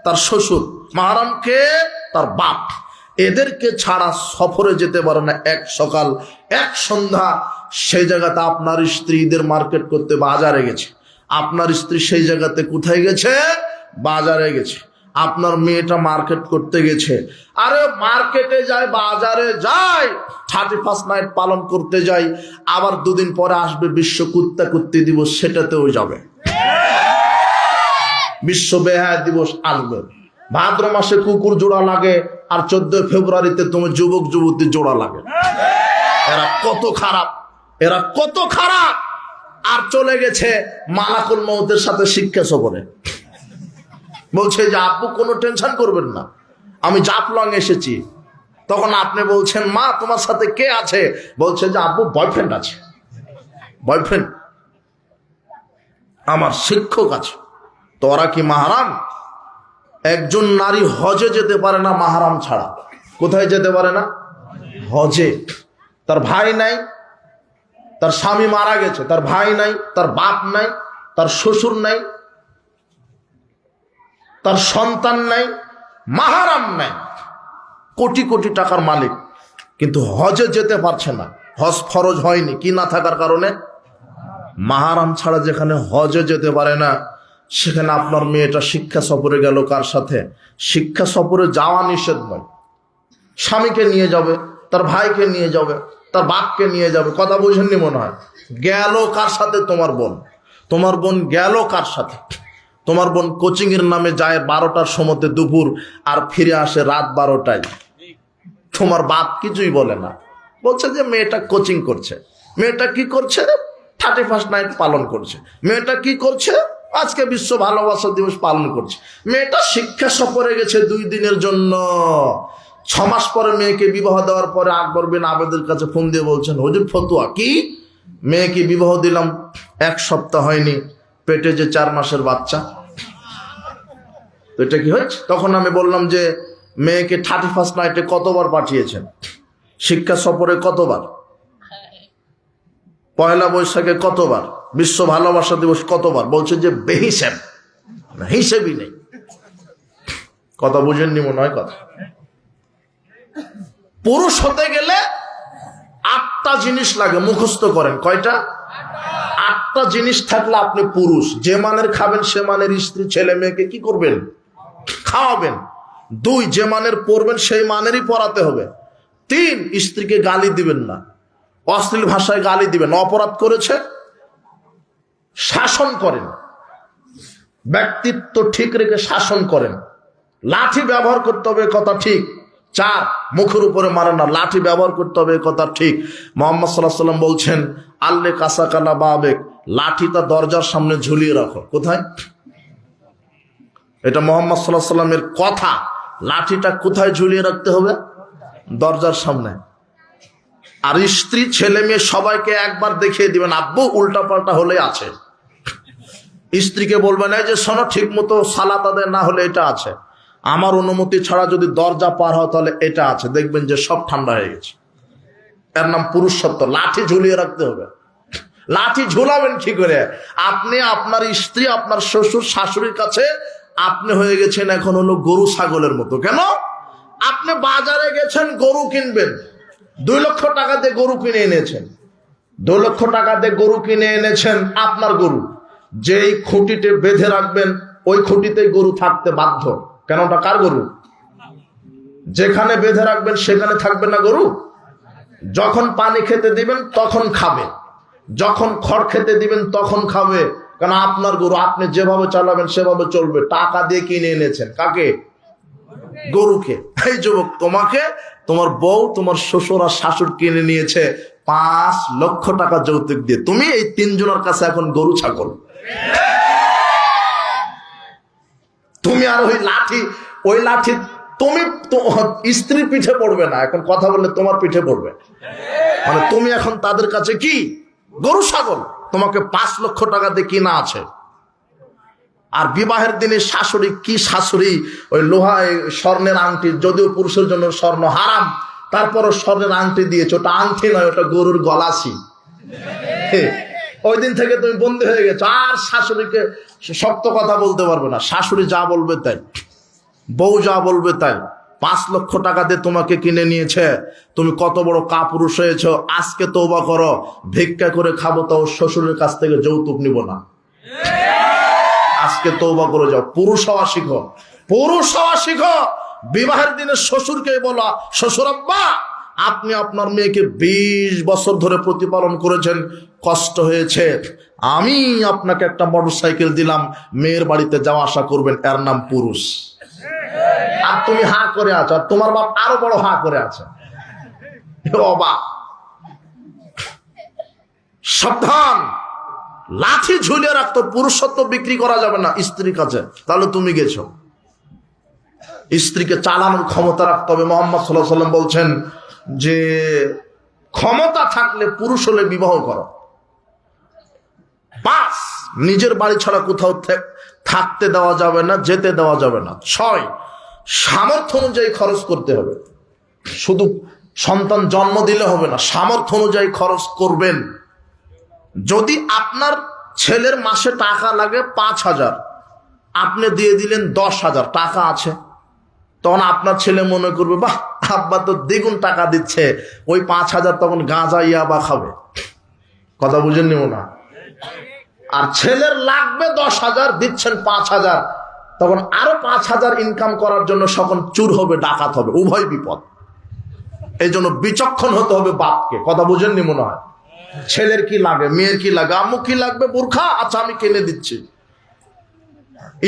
তার শ্বশুর, মাহরামকে তার বাপ, এদেরকে ছাড়া সফরে যেতে পারে না এক সকাল এক সন্ধ্যা। সেই জায়গাতে আপনার স্ত্রী ঈদের মার্কেট করতে বাজারে গেছে, আপনার স্ত্রী সেই জায়গাতে কোথায় গেছে? বাজারে গেছে। আপনার মেয়েটা মার্কেট করতে গেছে। আরে মার্কেটে যায়, বাজারে যায়, 31st নাইট পালন করতে যায়, আবার 2 দিন পরে আসবে বিশ্ব কুত্তা কুত্তি দিবস, সেটাতেও যাবে। বিশ্ব বেহায়া দিবস আসবে, ভাদ্র মাসে কুকুর জোড়া লাগে, আর 14 ফেব্রুয়ারিতে তোমার যুবক যুবতী জোড়া লাগে। এরা কত খারাপ, এরা কত খারাপ। আর চলে গেছে মালাকুল মউতের সাথে শিক্ষা সফরে। বলছে যে আপু কোনো টেনশন করবেন না, আমি জাফলং এসেছি। তখন আপনি বলছেন মা তোমার সাথে কে আছে? বলছে যে আপু বয়ফ্রেন্ড আছে, বয়ফ্রেন্ড আমার শিক্ষক আছে। তো ওরা কি মাহরাম? একজন নারী হজে যেতে পারে না মাহরাম ছাড়া। কোথায় যেতে পারে না? হজে। তার ভাই নাই, তার স্বামী মারা গেছে, তার ভাই নাই, তার বাপ নাই, তার শ্বশুর নাই, তার সন্তান নাই, মাহরাম নাই, কোটি কোটি টাকার মালিক, কিন্তু হজে যেতে পারছে না। হজ ফরজ হয়নি, কি না থাকার কারণে? মাহরাম ছাড়া যেখানে হজে যেতে পারে না, সেখানে আপনার মেয়েটা শিক্ষা সফরে গেল কার সাথে? শিক্ষা সফরে যাওয়া নিষেধ নয়। স্বামীকে নিয়ে যাবে, তার ভাইকে নিয়ে যাবে, তার বাপকে নিয়ে যাবে। কথা বুঝেননি মনে হয়? গেল কার সাথে? তোমার বোন। তোমার বোন গেল কার সাথে? তোমার বোন কোচিং এর নামে যায় 12টার সময়তে দুপুর, আর ফিরে আসে রাত 12টায়। তোমার বাপ কিছুই বলে না, বলছে যে মেয়েটা কোচিং করছে। মেয়েটা কি করছে? 31st নাইট পালন করছে। মেয়েটা কি করছে? আজকে বিশ্ব ভালোবাসা দিবস পালন করছে। মেয়েটা শিক্ষা সফরে গেছে 2 দিনের জন্য। 6 মাস পরে মেয়েকে বিবাহ দেওয়ার পরে আকবর বিন আবেদের কাছে ফোন দিয়ে বলছেন হুজুর ফতুয়া কি? মেয়েকে বিবাহ দিলাম, 1 সপ্তাহ হয়নি, পেটে যে 4 মাসের বাচ্চা। তো এটা কি হয়েছে? তখন আমি বললাম যে মেয়েকে 31st নাইটে কতবার পাঠিয়েছেন? শিক্ষা সফরে কতবার? পয়লা বৈশাখে কতবার? বিশ্ব ভালোবাসা দিবস কতবার? বলছে যে বেহিসাব, হিসেবই নেই। কথা বুঝেননি মনে হয় কথা। পুরুষ হতে গেলে 8টা জিনিস লাগে, মুখস্থ করেন। কয়টা? 8টা জিনিস থাকলে আপনি পুরুষ। যে মানের খাবেন সে মানের স্ত্রী ছেলে মেয়েকে কি করবেন? খাওয়াবেন। 2, যে মানের পড়বেন সেই মানেরই পড়াতে হবে। 3, স্ত্রীকে গালি দিবেন না, অশ্লীল ভাষায় গালি দিবেন। অপরাধ করেছে শাসন করেন, ব্যক্তিত্ব ঠিক রেখে শাসন করেন। লাঠি ব্যবহার করতে হবে, কথা ঠিক। 4, মুখের উপরে মারেন না, লাঠি ব্যবহার করতে হবে, কথা ঠিক। মুহাম্মদ সাল্লাল্লাহু আলাইহি ওয়াসাল্লাম বলছেন আল্লে কাসাকানা বাবেক, লাঠিটা দরজার সামনে ঝুলিয়ে রাখো। কোথায়? এটা মুহাম্মদ সাল্লাল্লাহু আলাইহি ওয়াসাল্লামের কথা। লাঠিটা কোথায় ঝুলিয়ে রাখতে হবে? দরজার সামনে। আর স্ত্রী ছেলে মেয়ে সবাইকে একবার দেখিয়ে দিবেন আব্বু উল্টা পাল্টা হলে আছে। স্ত্রীকে বলবেন এই যে শোনো, ঠিক মতো সালাত আদায় না হলে এটা আছে, আমার অনুমতি ছাড়া যদি দরজা পার হয় তাহলে এটা আছে, দেখবেন যে সব ঠান্ডা হয়ে গেছে। এর নাম পুরুষত্ব। লাঠি ঝুলিয়ে রাখতে হবে। লাঠি ঝুলাবেন কি করে? আপনি আপনার স্ত্রী, আপনার শ্বশুর শাশুড়ির কাছে আপনি হয়ে গেছেন এখন হলো গরু ছাগলের মতো। কেন? আপনি বাজারে গেছেন গরু কিনবেন, 2 লক্ষ টাকা দিয়ে গরু কিনে এনেছেন, 2 লক্ষ টাকা দিয়ে গরু কিনে এনেছেন, আপনার গরু। যেই খুঁটিতে বেঁধে রাখবেন ওই খুঁটিতেই গরু থাকতে বাধ্য। কেন? ওটা কার গরু? যেখানে বেঁধে রাখবেন সেখানে থাকবে না গরু? যখন পানি খেতে দিবেন তখন খাবে, যখন খড় খেতে দিবেন তখন খাবে, কারণ আপনার গরু। আপনি যেভাবে চালাবেন সেভাবে চলবে। টাকা দিয়ে কিনে এনেছেন কাকে? গরুকে। এই যুবক, তোমাকে তোমার বউ, তোমার শ্বশুর আর শাশুড় কিনে নিয়েছে 5 লক্ষ টাকা যৌতুক দিয়ে। তুমি এই 3 জনের কাছে এখন গরু ছাগল। তুমি আর ওই লাঠি তুমি স্ত্রীর পিঠে পড়বে না, এখন কথা বললে তোমার পিঠে পড়বে। মানে তুমি এখন তাদের কাছে কি? গরু ছাগল। তোমাকে 5 লক্ষ টাকা দিয়ে কিনা আছে। আর বিবাহের দিনে শাশুড়ি কি শাশুড়ি, ওই লোহায় স্বর্ণের আংটি, যদিও পুরুষের জন্য স্বর্ণ হারাম, তারপরও স্বর্ণের আংটি দিয়েছে। ওটা আংটি নয়, ওটা গরুর গলাশি। ওই দিন থেকে তুমি বন্দী হয়ে গেছো। আর শাশুড়িকে শক্ত কথা বলতে পারবে না। শাশুড়ি যা বলবে তাই, বউ যা বলবে তাই। 5 লক্ষ টাকা দিয়ে তোমাকে কিনে নিয়েছে। তুমি কত বড় কাপুরুষ হয়েছো। আজকে তওবা করো, ভিক্ষা করে খাবো, তাও শ্বশুরের কাছ থেকে যৌতুক নিব না। আজকে তওবা করে যাও, পুরুষ হওয়া শিখো, পুরুষ হওয়া শিখো। বিবাহের দিনে শ্বশুরকে বলা, শ্বশুর আব্বা, আপনি আপনার মেয়েকে 20 বছর ধরে প্রতিপালন করেছেন, কষ্ট হয়েছে, আমি আপনাকে একটা মোটরসাইকেল দিলাম, মেয়ের বাড়িতে যাওয়া আসা করবেন, এর নাম পুরুষ। আর তুমি হা করে আছো, আর তোমার বাপ আরো বড় হা করে আছে। অবাক। সাবধান, লাঠি ঝুলিয়ে রাখতো। পুরুষত্ব বিক্রি করা যাবে না স্ত্রীর কাছে, তাহলে তুমি গেছো। স্ত্রীকে চালানোর ক্ষমতা রাখতে হবে। মুহাম্মদ সাল্লাল্লাহু আলাইহি ওয়াসাল্লাম বলছেন যে ক্ষমতা থাকলে পুরুষ হলে বিবাহ করো। 5, নিজের বাড়ি ছাড়া কোথাও থাকতে দেওয়া যাবে না, যেতে দেওয়া যাবে না। 6, সামর্থ্য অনুযায়ী খরচ করতে হবে। শুধু সন্তান জন্ম দিলে হবে না, সামর্থ্য অনুযায়ী খরচ করবেন। যদি আপনার ছেলের মাসে টাকা লাগে 5,000, আপনি দিয়ে দিলেন 10,000, টাকা আছে, তখন আপনার ছেলে মনে করবে বাহ, আব্বা তো দ্বিগুণ টাকা দিচ্ছে, ওই 5,000 তখন গাঁজা ইয়াবা খাবে। কথা বুঝেননি না? আর ছেলের লাগবে 10,000, দিচ্ছেন 5,000, তখন আরো 5,000 ইনকাম করার জন্য সকল চুর হবে, ডাকাত হবে, উভয় বিপদ। এই জন্য বিচক্ষণ হতে হবে বাপকে। কথা বুঝেননি মনে হয়? ছেলের কি লাগে, মেয়ের কি লাগে, আম্মু কি লাগবে, বোরখা, আচ্ছা আমি কিনে দিচ্ছি।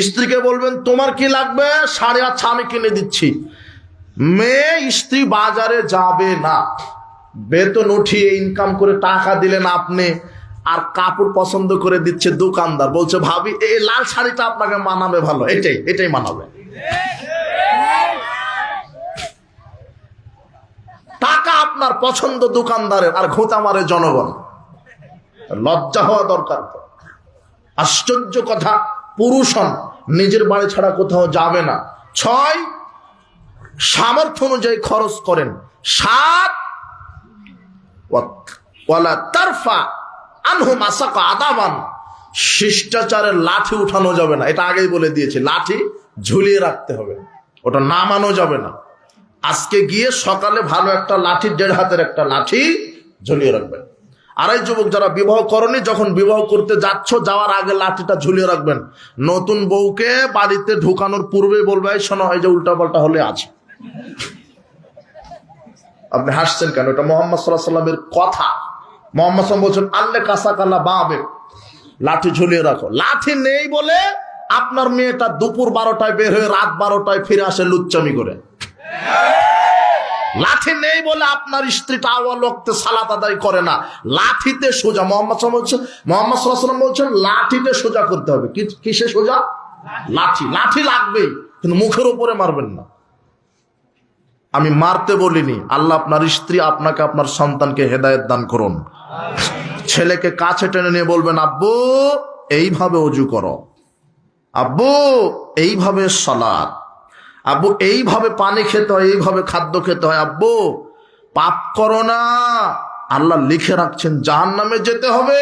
স্ত্রীকে বলবেন তোমার কি লাগবে, শাড়ি, আচ্ছা আমি কিনে দিচ্ছি। মেয়ে স্ত্রী বাজারে যাবে না, বেতন উঠিয়ে ইনকাম করে টাকা দিলেন আপনি, আর কাপড় পছন্দ করে দিচ্ছে দোকানদার, বলছে ভাবি এই লাল শাড়িটা আপনাকে মানাবে ভালো, এটাই মানাবে। টাকা আপনার পছন্দ দোকানদারের, আর ঘোঁতা মারে জনগণ। লজ্জা হওয়া দরকার। আশ্চর্য কথা, পুরুষ হন, নিজের বাড়ি ছাড়া কোথাও যাবে না। 6, সামর্থ্য অনুযায়ী খরচ করেন। 7, ওয়ালা তারফা আনহু মাসাকা আদাবান, শিষ্টাচারের লাঠি উঠানো যাবে না। এটা আগেই বলে দিয়েছি, লাঠি ঝুলিয়ে রাখতে হবে, ওটা নামানো যাবে না। আজকে গিয়ে সকালে ভালো একটা লাঠি, 1.5 হাতের একটা লাঠি ঝুলিয়ে রাখবেন। আর এই যুবক যারা বিবাহ করনি, যখন বিবাহ করতে যাচ্ছ, যাওয়ার আগে লাঠিটা ঝুলিয়ে রাখবেন। নতুন বউকে বাড়িতে ঢুকানোর পূর্বে বলবে শোনো, এই যে উল্টা পাল্টা হলে আছে। আপনি হাসছেন কেন? এটা মুহাম্মদ সাল্লাল্লাহু আলাইহি ওয়াসাল্লামের কথা। মুহাম্মদ সাল্লাল্লাহু আলাইহি ওয়াসাল্লাম বলছেন আল্লে কাসাকাল্লা বাবে, লাঠি ঝুলিয়ে রাখো। লাঠি নেই বলে আপনার মেয়েটা দুপুর 12টায় বের হয়ে রাত 12টায় ফিরে আসে লুচ্চামি করে। লাঠি নেই বলে আপনার স্ত্রীটা আওয়াল ওয়াক্তে সালাত আদায় করে না। লাঠিতে সোজা। মুহাম্মদ সাল্লাল্লাহু আলাইহি ওয়াসাল্লাম বলছেন লাঠিতে সোজা করতে হবে। কিসে সোজা? লাঠি। লাঠি লাগবেই, কিন্তু মুখের উপরে মারবেন না। আমি মারতে বলিনি। আল্লাহ আপনার স্ত্রী, আপনাকে, আপনার সন্তানকে হেদায়েত দান করুন। ছেলেকে কাছে টেনে নিয়ে বলবেন আব্বু এইভাবে অজু করো, আব্বু এইভাবে সালাত, আব্বু এইভাবে পানি খেতে হয়, এইভাবে খাদ্য খেতে হয়, আব্বু পাপ করো না। আল্লাহ লিখে রাখছেন জাহান্নামে যেতে হবে।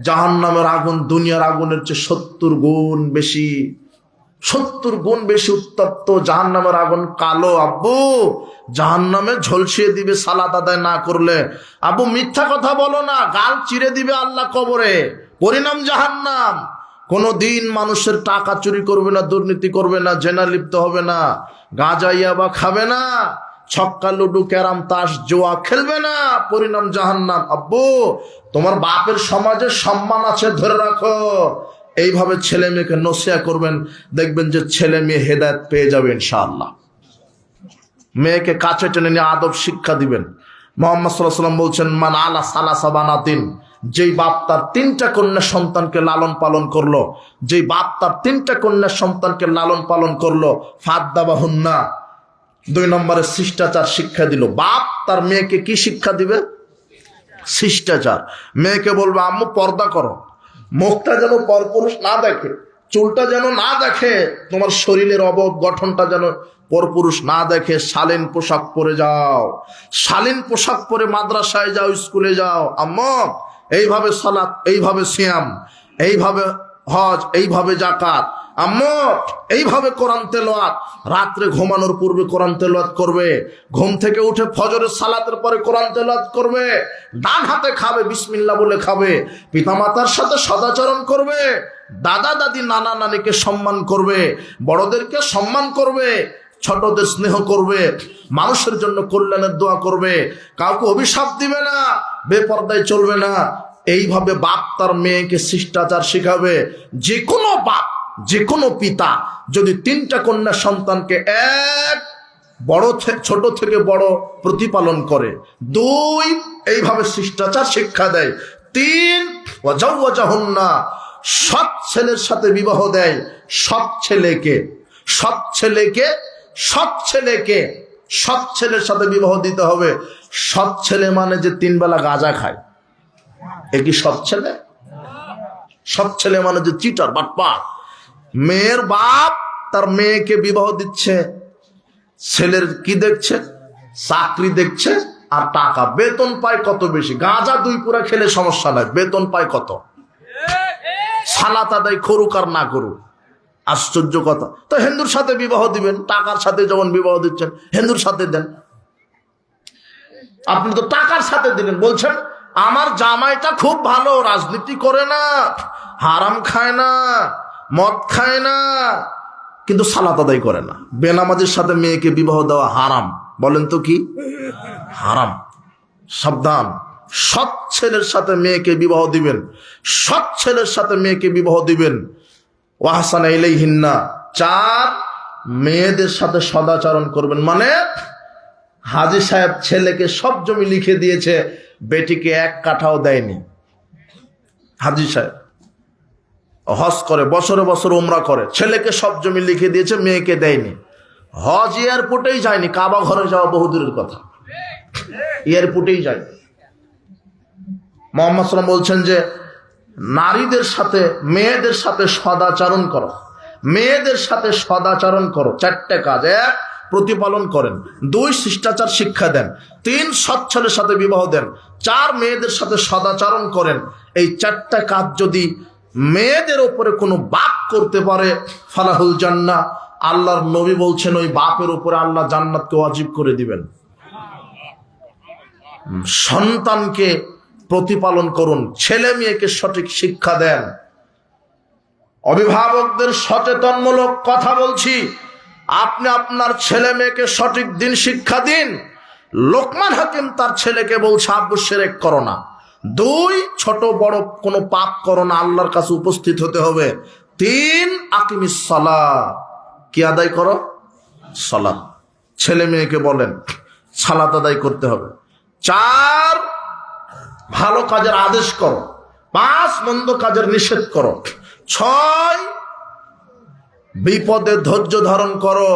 জাহান্নামের আগুন দুনিয়ার আগুনের চেয়ে 70 গুণ বেশি, 70 গুণ বেশি উত্তপ্ত। জাহান্নামের আগুন কালো, আব্বু জাহান্নামে ঝলসিয়ে দিবে সালাত আদায় না করলে। আব্বু মিথ্যা কথা বলো না, গাল চিরে দিবে আল্লাহ কবরে, পরিণাম জাহান্নাম। কোনদিন মানুষের টাকা চুরি করবে না, দুর্নীতি করবে না, জেনা লিপ্ত হবে না, গাঁজা ইয়াবা খাবে না, ছক্কা লুডু ক্যারাম তাস জোয়া খেলবে না, পরিণাম জাহান্নাম। আব্বু তোমার বাপের সমাজে সম্মান আছে, ধরে রাখো। এইভাবে ছেলে মেয়েকে নসিহত করবেন, দেখবেন যে ছেলে মেয়ে হেদায়েত পেয়ে যাবে ইনশাআল্লাহ। মেয়েকে কাছে টেনে নিয়ে আদব শিক্ষা দিবেন। মুহাম্মদ সাল্লাল্লাহু আলাইহি ওয়াসাল্লাম বলছেন, মান আলা সালাসা বানাতিন, যেই বাপ তার 3টা কন্যা সন্তানকে লালন পালন করলো, যেই বাপ তার 3টা কন্যা সন্তানকে লালন পালন করলো, ফাদ্দাবাহুন্না, 2 নম্বরে শিষ্টাচার শিক্ষা দিল। বাপ তার মেয়েকে কি শিক্ষা দিবে? শিষ্টাচার। মেয়েকে বলবে আম্মু পর্দা করো, মুখটা যেন পরপুরুষ না দেখে, চুলটা যেন না দেখে, তোমার শরীরের গঠনটা যেন পরপুরুষ না দেখে, শালীন পোশাক পরে যাও, শালীন পোশাক পরে মাদ্রাসায় যাও, স্কুলে যাও। আম্মু এইভাবে সালাত, এইভাবে সিয়াম, এইভাবে হজ, এইভাবে যাকাত, আম্মু এইভাবে কোরআন তেলাওয়াত, রাত্রে ঘুমানোর পূর্বে কোরআন তেলাওয়াত করবে, ঘুম থেকে উঠে ফজরের সালাতের পরে কোরআন তেলাওয়াত করবে, ডান হাতে খাবে, বিসমিল্লাহ বলে খাবে, পিতামাতার সাথে সদাচরণ করবে, দাদা দাদি নানা নানিকে সম্মান করবে, বড়দেরকে সম্মান করবে, ছোটদের স্নেহ করবে, মানুষের জন্য কল্যাণের দোয়া করবে, কাউকে অভিশাপ দিবে না, বেপরদায় চলবে না। এইভাবে বাপ তার মেয়েকে শিষ্টাচার শিখাবে। যে কোনো বাপ, যে কোনো পিতা যদি 3টা কন্যা সন্তানকে এক ছোট থেকে বড় প্রতিপালন করে, 2 এইভাবে শিষ্টাচার শিক্ষা দেয়, 3 ওয়াজাওয়াজাহুন্না, সৎ ছেলের সাথে বিবাহ দেয়, সৎ ছেলেকে, সৎ ছেলেকে, সৎ ছেলেকে, সৎ ছেলের সাথে বিবাহ দিতে হবে। সৎ ছেলে মানে যে 3 বেলা গাঁজা খায়, এ কি সৎ ছেলে? সৎ ছেলে মানে যে চিটার বাটপার। মেয়ের বাপ তার মেয়েকে বিবাহ দিচ্ছে, ছেলের কি দেখছে? চাকরি দেখছে আর টাকা, বেতন পায় কত বেশি। গাঁজা 2 পুরা খেলে সমস্যা নাই, বেতন পায় কত? সালাত আদায় করুক আর না করুক, আশ্চর্য কথা। তো হিন্দুর সাথে বিবাহ দিবেন, টাকার সাথে যেমন বিবাহ দিচ্ছেন হিন্দুর সাথে দেন। আপনি তো টাকার সাথে দিলেন, বলছেন আমার জামাইটা খুব ভালো, রাজনীতি করে না, হারাম খায় না, মদ খায় না, কিন্তু সালাত আদায় করে না। বেনামাজির সাথে মেয়েকে বিবাহ দেওয়া হারাম, বলেন তো কি হারাম? সাবধান, সৎ ছেলের সাথে মেয়েকে বিবাহ দিবেন, সৎ ছেলের সাথে মেয়েকে বিবাহ দিবেন। ওয়াহসানা ইলাইহিন্না, 4 মেয়েদের সাথে সদাচরণ করবেন। মানে হাজী সাহেব ছেলেকে সব জমি লিখে দিয়েছে, বেটিকে 1 কাঠাও দেয়নি। হাজী সাহেব হজ করে, বছরে বছর উমরা করে, ছেলেকে সব জমি লিখে দিয়েছে, মেয়েকে দেয়নি। হজ এয়ারপোর্টেই যায়নি, কাবা ঘরে যাওয়া বহুদূরের কথা, এয়ারপোর্টেই যায়নি। মুহাম্মদ সাল্লাল্লাহু আলাইহি ওয়াসাল্লাম বলছেন যে নারীদের সাথে, মেয়েদের সাথে সদাচরণ করো, মেয়েদের সাথে সদাচরণ করো। 4টে কাজ: 1 প্রতিপালন করেন, 2 শিষ্টাচার শিক্ষা দেন, 3 সৎ ছেলের সাথে বিবাহ দেন, 4 মেয়েদের সাথে সদাচরণ করেন। এই 4টা কাজ যদি মেয়েদের উপরে কোনো বাপ করতে পারে, ফালাহুল জান্নাহ, আল্লাহর নবী বলছেন ওই বাপের উপরে আল্লাহ জান্নাতকে ওয়াজিব করে দিবেন। সন্তানকে প্রতিপালন করুন, ছেলে মেয়েকে সঠিক শিক্ষা দেন। অভিভাবকদের সচেতনমূলক কথা বলছি, আপনি আপনার ছেলে মেয়েকে সঠিক দিন শিক্ষা দিন। লোকমান হাকিম তার ছেলেকে বলছে আব্বু শিরক করো না, 2 ছোট বড় কোনো পাপ করো না, আল্লাহর কাছে উপস্থিত হতে হবে। 3 আকিমিস সালাত, কি আদায় করো? সালাত। ছেলে মেয়েকে বলেন সালাত আদায় করতে হবে। 4 ভালো কাজের আদেশ করো, 5 মন্দ কাজের নিষেধ করো, 6 বিপদে ধৈর্য ধারণ করো।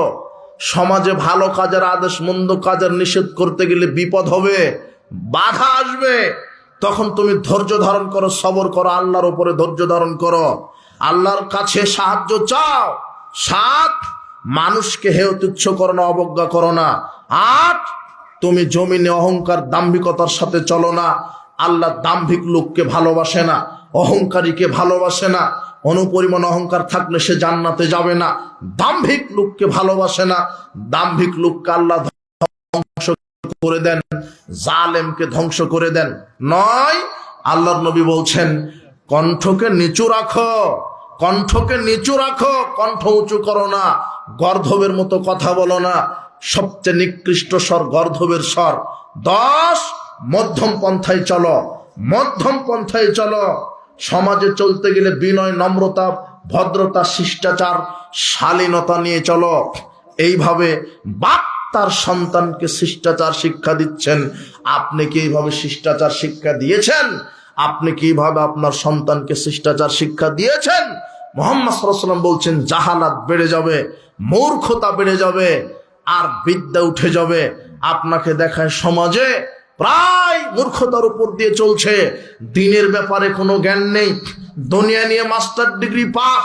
সমাজে ভালো কাজের আদেশ, মন্দ কাজের নিষেধ করতে গেলে বিপদ হবে, বাধা আসবে, তখন তুমি ধৈর্য ধারণ করো, সবর করো, আল্লাহর উপরে ধৈর্য ধারণ করো, আল্লাহর কাছে সাহায্য চাও। 7, মানুষকে হেয় তুচ্ছ করো না, অবজ্ঞা করো না। 8, তুমি জমিনে অহংকার দাম্ভিকতার সাথে চলো না। আল্লাহ দাম্ভিক লোককে ভালোবাসে না, অহংকারীকে ভালোবাসে না। অনুপরিমাণ অহংকার থাকলে সে জান্নাতে যাবে না। দাম্ভিক লোককে ভালোবাসে না। দাম্ভিক লোককে আল্লাহ ধ্বংস করে দেন, জালেমকে ধ্বংস করে দেন। 9, আল্লাহর নবী বলছেন কণ্ঠকে নিচু রাখো, কণ্ঠকে নিচু রাখো, কণ্ঠ উঁচু করো না, গর্ধবের মতো কথা বলো না। সবচেয়ে নিকৃষ্ট স্বর গর্ধবের স্বর। 10, মধ্যম পন্থায় চলো, মধ্যম পন্থায় চলো। সমাজে চলতে গেলে বিনয়, নম্রতা, ভদ্রতা, শিষ্টাচার, শালীনতা নিয়ে চলো। এইভাবে বাপ তার সন্তানকে শিষ্টাচার শিক্ষা দিচ্ছেন। আপনি কি এইভাবে শিষ্টাচার শিক্ষা দিয়েছেন? আপনি কিভাবে আপনার সন্তানকে শিষ্টাচার শিক্ষা দিয়েছেন? মুহাম্মদ সাল্লাল্লাহু আলাইহি ওয়াসাল্লাম বলছেন জাহালাত বেড়ে যাবে, মূর্খতা বেড়ে যাবে, আর বিদ্যা উঠে যাবে। আপনাকে দেখায় সমাজে প্রায় মূর্খতার উপর দিয়ে চলছে, দিনের ব্যাপারে কোনো জ্ঞান নেই, দুনিয়া নিয়ে মাস্টার ডিগ্রি পাস,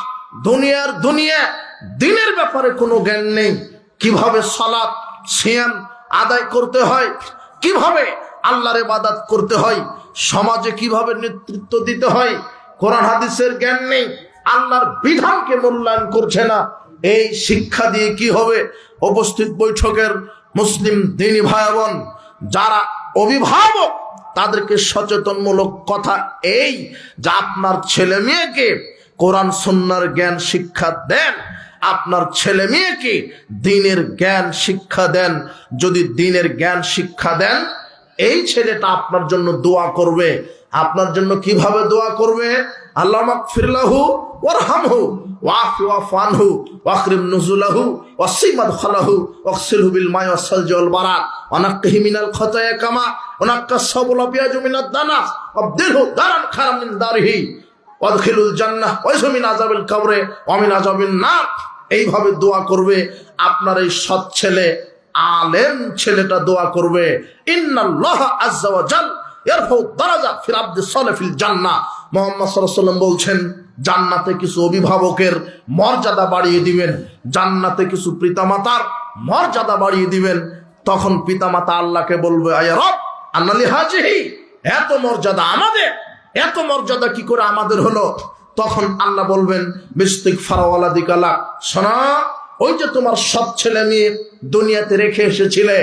দুনিয়া, দিনের ব্যাপারে কোনো জ্ঞান নেই। কিভাবে সালাত সিয়াম আদায় করতে হয়, কিভাবে আল্লাহর ইবাদত করতে হয়, সমাজে কিভাবে নেতৃত্ব দিতে হয়, কোরআন হাদিসের জ্ঞান নেই, আল্লাহর বিধানকে মূল্যায়ন করছে না। এই শিক্ষা দিয়ে কি হবে? উপস্থিত বৈঠকের মুসলিম দ্বীনি ভাই বোন, যারা অভিভাবক, তাদেরকে সচেতনমূলক কথা এই যে আপনার ছেলে মেয়েকে কোরআন সুন্নাহর জ্ঞান শিক্ষা দেন, আপনার ছেলে মেয়েকে দ্বীনের জ্ঞান শিক্ষা দেন। যদি দ্বীনের জ্ঞান শিক্ষা দেন, এই ছেলেটা আপনার জন্য দোয়া করবে। আপনার জন্য কিভাবে দোয়া করবে? আল্লাহুম্মা মাগফির লাহু ওয়ারহামহু ওয়াফি ওয়াফানহু ওয়াকরিম নুজুলাহু ওয়াসি মাদখালাহু ওয়াগসিলহু বিল মাই ওয়াসসালজি ওয়াল বারাদ ওয়ানাক্কিহি মিনাল খাতায়া কামা ওয়ানাক্কাস সাবুল আবিয়াজু মিনাদ দানাস ওয়াবদিলহু দারান খারাম মিন দারিহি ওয়াদখিলুল জান্নাহ ওয়াইসু মিন আযাবিল কবরে ওয়া মিন আযাবিন নার। এইভাবে দোয়া করবে। আপনার এই সৎ ছেলে, আলেম ছেলেটা দোয়া করবে, ইন্নাল্লাহা আযজা ওয়া জাল ইয়ারফাউ দারাজা ফিল আবদি সালিহ ফিল জান্নাহ। মুহাম্মদ সাল্লাল্লাহু আলাইহি ওয়াসাল্লাম বলছেন জান্নাতে কিছু অভিভাবকের মর্যাদা বাড়িয়ে দিবেন, জান্নাতে কিছু পিতামাতার মর্যাদা বাড়িয়ে দিবেন। তখন পিতামাতা আল্লাহকে বলবে আয়া রব আন্না লিহাজিহি, এত মর্যাদা আমাদের, এত মর্যাদা কি করে আমাদের হলো? তখন আল্লাহ বলবেন বিস্তিগফার ওয়ালাদিকালা, শোনা, ওই যে তোমার সব ছেলে মেয়ে দুনিয়াতে রেখে এসেছিলে,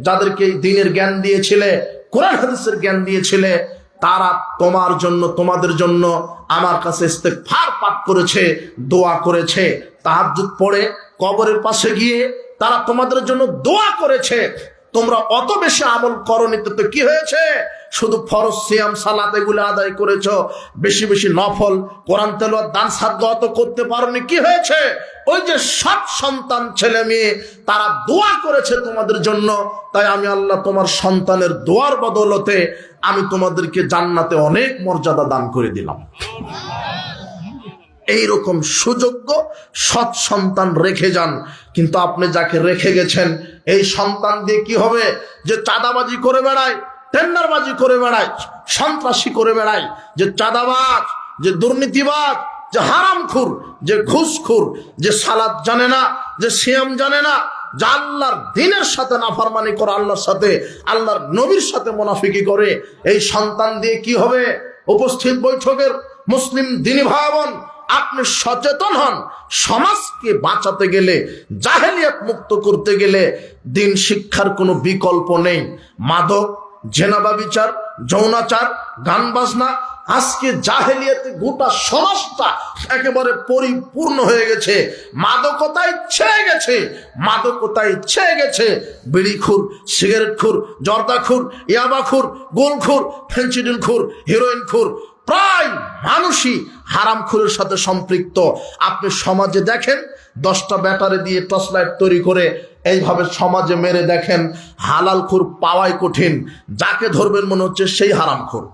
যাদেরকে দ্বীনের জ্ঞান দিয়েছিলে, কোরআন হাদিসের জ্ঞান দিয়েছিলে, তারা তোমার জন্য, তোমাদের জন্য আমার কাছে ইস্তেগফার পাঠ করেছে, দোয়া করেছে, তাহাজ্জুদ পড়ে কবরের পাশে গিয়ে তারা তোমাদের জন্য দোয়া করেছে। তোমরা অত বেশি আমল করনি, তো কি হয়েছে? শুধু ফরজ সিয়াম সালাত এগুলো আদায় করেছো, বেশি বেশি নফল কোরআন তেলাওয়াত দান সাদকা অত করতে পারোনি, কি হয়েছে? ওই যে সৎ সন্তান ছেলে মেয়ে তারা দোয়া করেছে তোমাদের জন্য, তাই আমি আল্লাহ তোমার সন্তানের দোয়ার বদলতে আমি তোমাদেরকে জান্নাতে অনেক মর্যাদা দান করে দিলাম। এইরকম সুযোগ্য সৎ সন্তান রেখে যান। কিন্তু আপনি যাকে রেখে গেছেন, এই সন্তান দিয়ে কি হবে? যে চাঁদাবাজি করে বেড়ায়, টেন্ডারবাজি করে বেড়ায়, সন্ত্রাসী করে বেড়ায়, যে চাঁদাবাজ, যে দুর্নীতিবাজ, যে হারামখোর, যে ঘুষখোর, যে সালাত জানে না, যে সিয়াম জানে না, যে আল্লাহর দ্বীনের সাথে নাফরমানি করে, আল্লাহর সাথে, আল্লাহর নবীর সাথে মুনাফিকি করে, এই সন্তান দিয়ে কি হবে? উপস্থিত বৈঠকের মুসলিম দ্বীনি ভাই বোন, আপনি সচেতন হন। সমাজকে বাঁচাতে গেলে, জাহেলিয়াত মুক্ত করতে গেলে দ্বীন শিক্ষার কোনো বিকল্প নেই। মাদক, জেনাবা বিচার, যৌনাচার, গান বাজনা, আজকে জাহেলিয়াতে গোটা সমাজটা একেবারে পরিপূর্ণ হয়ে গেছে, মাদকতায় ছেয়ে গেছে, মাদকতায় ছেয়ে গেছে। বিড়িখুর, সিগারেটখুর, জর্দাখুর, ইয়াবাখুর, গোলখুর, ফেন্সিডিলখুর, হিরোইনখুর, প্রায় মানুষই হারামখুরের সাথে সম্পৃক্ত। আপনি সমাজে দেখেন 10টা ব্যাটারি দিয়ে টর্চ লাইট তৈরি করে এইভাবে সমাজে মেরে দেখেন, হালালখুর পাওয়াই কঠিন। যাকে ধরবেন মনে হচ্ছে সেই হারামখোর,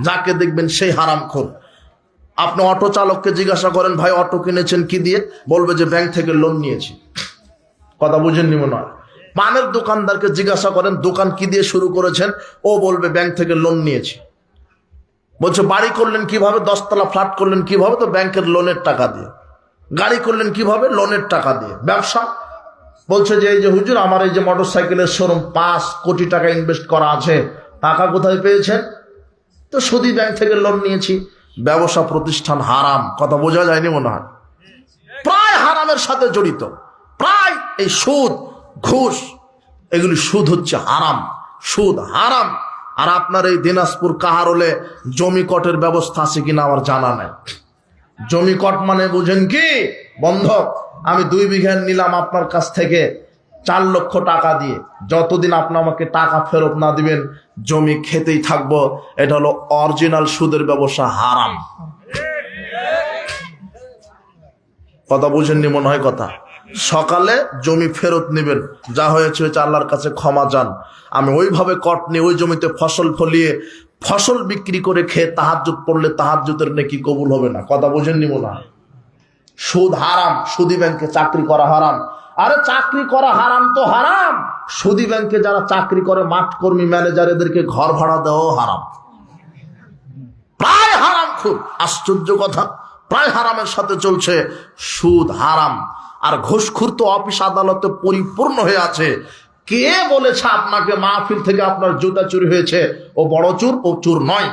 যাকে দেখবেন সেই হারামখোর। আপনি অটো চালককে জিজ্ঞাসা করেন, ভাই অটো কিনেছেন কি দিয়ে? বলবে যে ব্যাংক থেকে লোন নিয়েছি। কথা বুঝেননি মনে হয়। পানের দোকানদারকে জিজ্ঞাসা করেন দোকান কি দিয়ে শুরু করেছেন, ও বলবে ব্যাংক থেকে লোন নিয়েছি। বলছে বাড়ি করলেন কিভাবে, 10 তলা ফ্ল্যাট করলেন কিভাবে, তো ব্যাংকের লোনের টাকা দিয়ে। গাড়ি করলেন কিভাবে, লোনের টাকা দিয়ে। ব্যবসা বলছে যে এই যে হুজুর আমার এই যে মোটরসাইকেলের শোরুম 5 কোটি টাকা ইনভেস্ট করা আছে, টাকা কোথায় পেয়েছেন, তো সুদী ব্যাংক থেকে লোন নিয়েছি। ব্যবসা প্রতিষ্ঠান হারাম, কথা বোঝা যায়নি মনে হয়, প্রায় হারামের সাথে জড়িত। প্রায় এই সুদ ঘুষ এগুলি, সুদ হচ্ছে হারাম, সুদ হারাম। আর আপনার এই দিনাজপুর কাহারোলে জমিকটের ব্যবস্থা আছে কিনা আমার জানা নাই। জমিকট মানে বুঝেন কি, বন্ধক। আমি 2 বিঘা নিলাম আপনার কাছ থেকে 4 লক্ষ টাকা দিয়ে, যতদিন আপনি আমাকে টাকা ফেরত না দিবেন জমি খেতেই থাকবো। এটা হলো অরিজিনাল সুদের ব্যবসা, হারাম। কথা বুঝেননি মনে হয় কথা। সকালে জমি ফেরত নেবেন, যা হয়েছে হয়েছে, আল্লাহর কাছে ক্ষমা চান। আমি ওইভাবে কট নিয়ে ওই জমিতে ফসল ফলিয়ে ফসল বিক্রি করে খেয়ে তাহাজ্জুদ পড়লে তাহাজ্জুদের নেকি কবুল হবে না। কথা বুঝেননি মনে হয়। সুদ হারাম, সুদী ব্যাংকে চাকরি করা হারাম। আরে চাকরি করা হারাম তো হারাম, সুদী ব্যাংকে যারা চাকরি করে মাঠ কর্মী ম্যানেজার এদেরকে ঘর ভাড়া দেওয়াও হারাম। প্রায় হারাম, খুব আশ্চর্য কথা, প্রায় হারামের সাথে চলছে সুদ, হারাম। আর ঘুষখোর তো অফিস আদালতে পরিপূর্ণ হয়ে আছে। কে বলেছে আপনাকে মাহফিল থেকে আপনার জুতা চুরি হয়েছে, ও বড় চোর, ও চোর নয়।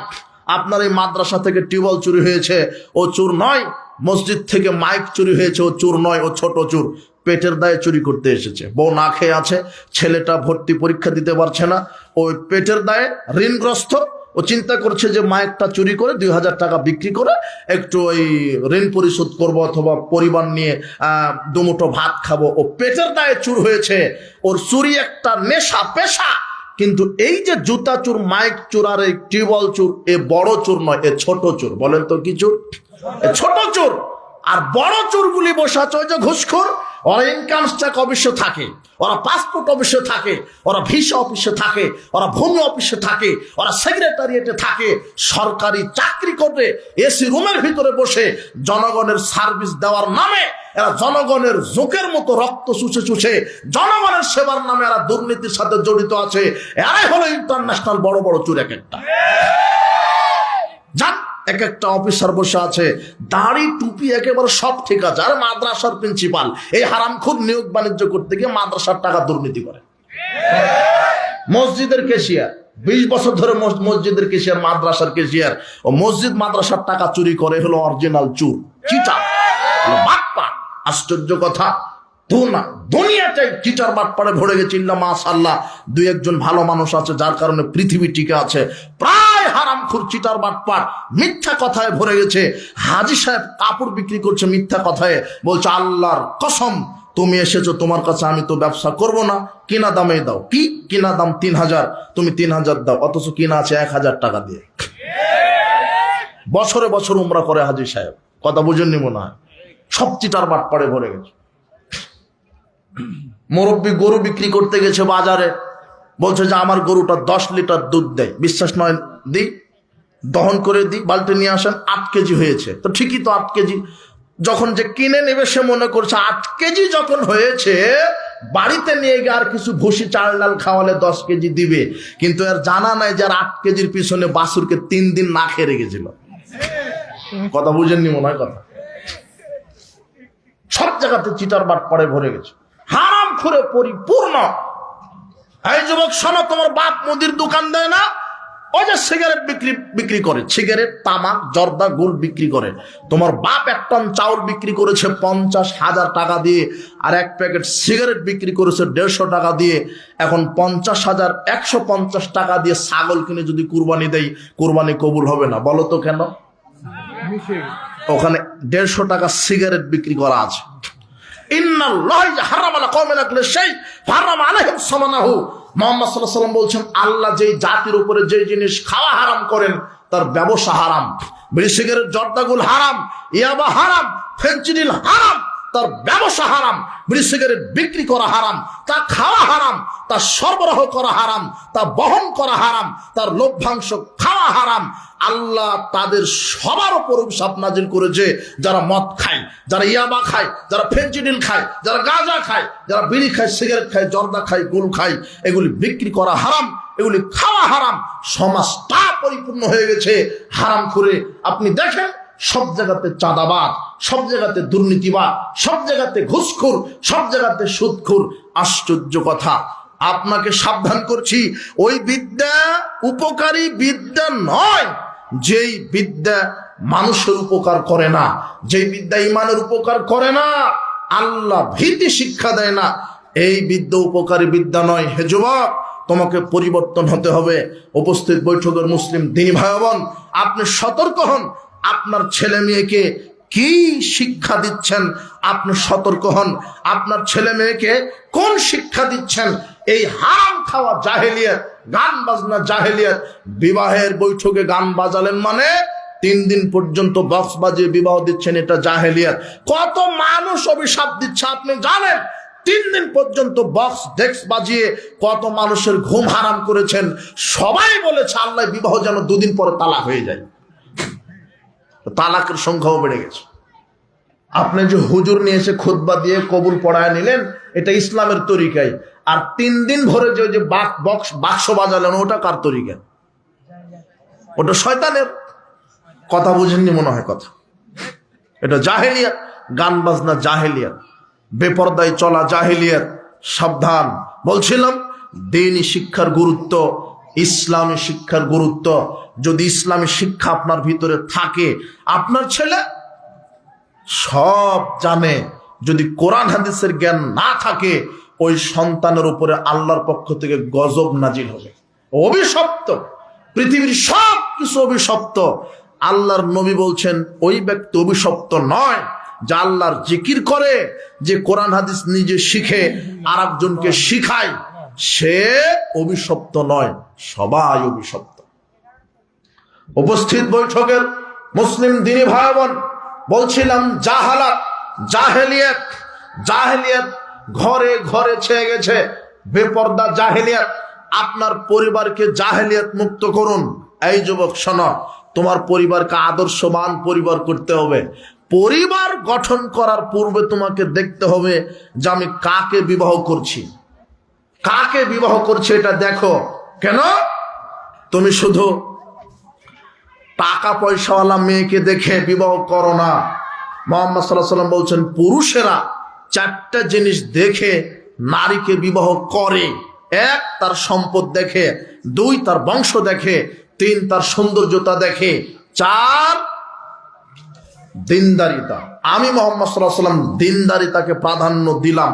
আপনার এই মাদ্রাসা থেকে টিউবওয়েল চুরি হয়েছে, ও চোর নয়। মসজিদ থেকে মাইক চুরি হয়েছে, ও চোর নয়, ও ছোট চোর। পেটের দায়ে চুরি করতে এসেছে। বউ না খেয়ে আছে, ছেলেটা ভর্তি পরীক্ষা দিতে পারছে না, ওই পেটের দায়ে ঋণগ্রস্ত। ও চিন্তা করছে যে মাইকটা চুরি করে 2000 টাকা বিক্রি করে একটু ওই ঋণ পরিশোধ করব, অথবা পরিবার নিয়ে দুমুঠো ভাত খাবো। ও পেটের দায়ে চুর হয়েছে। ওর চুরি একটা নেশা, পেশা। কিন্তু এই যে জুতা চোর, মাইক চোর আর এই টিউবওয়েল চোর, এ বড় চোর নয়, এ ছোট চোর। বলেন তো কি চোর? এ ছোট চোর। আর বড় চোরগুলি বসে আছে ওই যে ঘুষখোর, ওরা ইনকাম ট্যাক্স অফিসে থাকে, ওরা পাসপোর্ট অফিসে থাকে, ওরা ভিসা অফিসে থাকে, ওরা ভূমি অফিসে থাকে, ওরা সেক্রেটারিয়েটে থাকে, সরকারি চাকরি করে এসি রুমের ভিতরে বসে জনগণের সার্ভিস দেওয়ার নামে এরা জনগণের জোকের মতো রক্ত চুষে চুষে জনগণের সেবার নামে এরা দুর্নীতির সাথে জড়িত আছে। এরাই হলো ইন্টারন্যাশনাল বড় বড় চোর। এক একটা যান, এক একটা অফিসার বসে আছে, দাড়ি টুপি একেবারে সব ঠিক আছে। আর মাদ্রাসার প্রিন্সিপাল এই হারামখোর নিয়োগ বাণিজ্য করতে গিয়ে মাদ্রাসার টাকা দুর্নীতি করে। মসজিদের কেশিয়ার 20 বছর ধরে মসজিদের কেশিয়ার, মাদ্রাসার কেশিয়ার, ও মসজিদ মাদ্রাসার টাকা চুরি করে, হলো অরিজিনাল চোর, চিটার, বাটপার। আশ্চর্য কথা, দুনিয়াটাই চিটার বাটপারে ভরে গেছে। ইল্লা মাশাআল্লাহ 2-1 ভালো মানুষ আছে যার কারণে পৃথিবী টিকে আছে। প্রায় হারামখোর, চিটার বাটপার, মিথ্যা কথায় ভরে গেছে। হাজী সাহেব কাপড় বিক্রি করছে মিথ্যা কথায়, বলছে আল্লাহর কসম তুমি এসেছো, তোমার কাছে আমি তো ব্যবসা করব না, কিনা দামে দাও। কি কিনা দাম? 3000, তুমি 3000 দাও, অথচ কিনা আছে 1000 টাকা দিয়ে। বছরে বছর উমরা করে হাজী সাহেব। কথা বুঝেননি মনে হয়। সব চিটার বাটপারে ভরে গেছে। মুরব্বী গরু বিক্রি করতে গেছে বাজারে, বলছে যে আমার গরুটা 10 লিটার দুধ দেয়। বিশ্বাস নয়, দিই, দহন করে দিই, বালতি নিয়ে আসেন। 8 কেজি হয়েছে, তো ঠিকই তো 8 কেজি। যখন যে কিনে নেবে সে মনে করছে 8 কেজি যখন হয়েছে, বাড়িতে নিয়ে গিয়ে আর কিছু ভুসি চাল ডাল খাওয়ালে 10 কেজি দিবে। কিন্তু এর জানা নাই যে 8 কেজির পিছনে বাছুরকে 3 দিন না খেয়ে রেখেছিল। কথা বুঝেননি মনে হয় কথা। সব জায়গাতে চিটার বাটপারে ভরে গেছে, হারাম করে পরিপূর্ণ। এই যুবক শোনো, তোমার বাপ মুদির দোকান দেয় না? ওই যে সিগারেট বিক্রি করে, সিগারেট, তামাক, জর্দা, গুল বিক্রি করে। তোমার বাপ 1 টন চাউল বিক্রি করেছে 50,000 টাকা দিয়ে, আর 1 প্যাকেট সিগারেট বিক্রি করেছে 150 টাকা দিয়ে। এখন 50,000, 150 টাকা দিয়ে ছাগল কিনে যদি কুরবানি দেয়, কুরবানি কবুল হবে না। বলো তো কেন? ওখানে 150 টাকা সিগারেট বিক্রি করা আছে। আল্লাহ যেই জাতির উপরে যে জিনিস খাওয়া হারাম করেন তার ব্যবসা হারাম। বিড়ি সিগারেট, জর্দাগুল হারাম, ইয়াবা হারাম, ফেনচিডিল হারাম, তার ব্যবসা হারাম। বিড়ি সিগারেট বিক্রি করা হারাম, তা খাওয়া হারাম, তা সরবরাহ করা হারাম, তা বহন করা হারাম, তার লভ্যাংশ খাওয়া হারাম। আল্লাহ তাদের সবার উপর অভিশাপ নাজিল করেছে, যারা মদ খায়, যারা ইয়াবা খায়, যারা ফেন্সিডিল খায়, যারা গাঁজা খায়, যারা বিড়ি খায়, সিগারেট খায়, জর্দা খায়, গুল খায়, এগুলি বিক্রি করা হারাম, এগুলি খাওয়া হারাম। সমাজটা পরিপূর্ণ হয়ে গেছে হারাম করে। আপনি দেখেন সব জায়গাতে চাঁদাবাজ, সব জায়গাতে দুর্নীতিবাজ, সব জায়গাতে ঘুষখোর, সব জায়গাতে সুদখোর। আশ্চর্য কথা, আপনাকে সাবধান করছি, ওই বিদ্যা উপকারী বিদ্যা নয় যেই বিদ্যা মানুষের উপকার করে না, যেই বিদ্যা ইমানের উপকার করে না, আল্লাহ ভীতি শিক্ষা দেয় না, এই বিদ্যা উপকারী বিদ্যা নয়। হে যুবক, তোমাকে পরিবর্তন হতে হবে। উপস্থিত বৈঠকের মুসলিম দিনী ভাই বোন, আপনি সতর্ক হন। আপনার ছেলে মেয়েকে কি শিক্ষা দিচ্ছেন আপনি সতর্ক হন। আপনার ছেলে মেয়েকে কোন শিক্ষা দিচ্ছেন? এই হারাম খাওয়া জাহেলিয়াত, গান বাজনা জাহেলিয়াত। বিবাহের বৈঠকে গান বাজালেন মানে 3 দিন পর্যন্ত বক্স বাজিয়ে বিবাহ দিচ্ছেন, এটা জাহেলিয়াত। কত মানুষ অভিশাপ দিচ্ছে আপনি জানেন? 3 দিন পর্যন্ত বক্স ডেক্স বাজিয়ে কত মানুষের ঘুম হারাম করেছেন। সবাই বলেছে আল্লাহ বিবাহ যেন 2 দিন পরে তালাক হয়ে যায়। তালাকের সংখ্যাও বেড়ে গেছে। আপনি যে হুজুর নিয়ে এসে খুতবা দিয়ে কবুল পড়ায় নিলেন, এটা ইসলামের তরিকায়। আর 3 দিন ভরে যে বাক্স বাজালেন, ওটা কার তরিকা? ওটা শয়তানের। কথা বুঝেননি মনে হয় কথা। এটা জাহেলিয়াত, গান বাজনা জাহেলিয়াত, বেপরদায় চলা জাহেলিয়াত। সাবধান। বলছিলাম দ্বীনি শিক্ষার গুরুত্ব, ইসলামী শিক্ষার গুরুত্ব। যদি ইসলামী শিক্ষা আপনার ভিতরে থাকে, আপনার ছেলে সব জানে। যদি কোরআন হাদিসের জ্ঞান না থাকে, ওই সন্তানের উপরে আল্লাহর পক্ষ থেকে গজব নাজিল হবে, অভিশপ্ত। পৃথিবীর সব কিছু অভিশপ্ত। আল্লাহর নবী বলছেন ওই ব্যক্তি অভিশপ্ত নয় যে আল্লাহর জিকির করে, যে কোরআন হাদিস নিজে শিখে আর একজনকে শিখায়, সে অভিশপ্ত নয়। সবাই অভিশপ্ত। উপস্থিত বৈঠকের মুসলিম দিনী ভাই বোন, বলছিলাম জাহালাত, জাহেলিয়াত, জাহেলিয়াত ঘরে ঘরে ছেয়ে গেছে। বেপরদা জাহেলিয়াত। আপনার পরিবারকে জাহেলিয়াত মুক্ত করুন। এই যুবক শোনো, তোমার পরিবারকে আদর্শবান পরিবার করতে হবে। পরিবার গঠন করার পূর্বে তোমাকে দেখতে হবে যে আমি কাকে বিবাহ করছি, কাকে বিবাহ করছি এটা দেখো। কেন? তুমি শুধু টাকা পয়সাওয়ালা মেয়েকে দেখে বিবাহ করো না। মুহাম্মদ সাল্লাল্লাহু আলাইহি ওয়াসাল্লাম বলছেন পুরুষেরা 4টা জিনিস দেখে নারীকে বিবাহ করে। 1, তার সম্পদ দেখে, 2, তার বংশ দেখে, 3, তার সৌন্দর্যতা দেখে, 4, দিনদারিতা। আমি মুহাম্মদ সাল্লাল্লাহু আলাইহি ওয়াসাল্লাম দিনদারিতাকে প্রাধান্য দিলাম।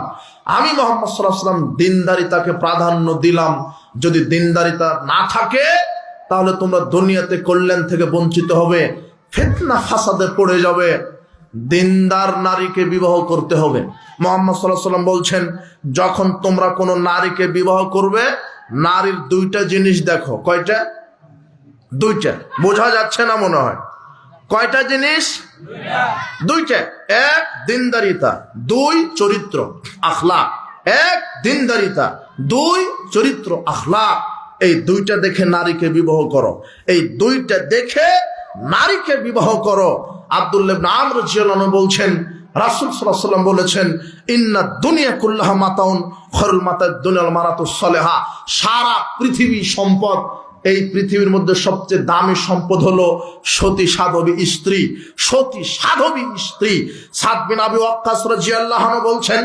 আমি মুহাম্মদ সাল্লাল্লাহু আলাইহি ওয়াসাল্লাম দিনদারিতাকে প্রাধান্য দিলাম। যদি দিনদারিতা না থাকে, তাহলে তোমরা দুনিয়াতে কল্যাণ থেকে বঞ্চিত হবে, ফিতনা ফাসাদে পড়ে যাবে। দিনদার নারীকে বিবাহ করতে হবে। মুহাম্মদ সাল্লাল্লাহু আলাইহি ওয়াসাল্লাম বলছেন, যখন তোমরা কোনো নারীকে বিবাহ করবে, নারীর 2টা জিনিস দেখো। কয়টা? 2টা। বোঝা যাচ্ছে না মনে হয়। কয়টা জিনিস? 2টা। 1, দিনদারিতা, 2, চরিত্র আখলাক। 1, দিনদারিতা, 2, চরিত্র আখলাক। এই 2টা দেখে নারীকে বিবাহ করো। এই 2টা দেখে নারীকে বিবাহ করো। আব্দুল্লাহ ইবনে আমর রাদিয়াল্লাহু আনহু বলছেন, রাসূল সাল্লাল্লাহু আলাইহি ওয়াসাল্লাম বলেছেন, ইন্না দুনিয়া কুল্লাহা মাতাউন খায়রুল মাতাদ দুনিয়াল মারাতুস সালেহা। সারা পৃথিবী সম্পদ, এই পৃথিবীর মধ্যে সবচেয়ে দামি সম্পদ হলো সতী সাধবী স্ত্রী। সতী সাধবী স্ত্রী। সাদ বিন আবি ওয়াক্কাস রাদিয়াল্লাহু আনহু বলছেন,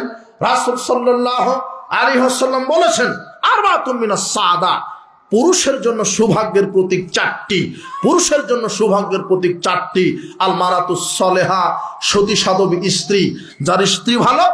রাসূল সাল্লাল্লাহু আলাইহি ওয়াসাল্লাম বলেছেন, আরবাতুন মিনাস সাআদা। পুরুষের জন্য সৌভাগ্যের প্রতীক 4টি। পুরুষের জন্য সৌভাগ্যের প্রতীক 4টি। আল মারাতুস সালেহা, সতী সাধবী স্ত্রী। যার স্ত্রী ভালো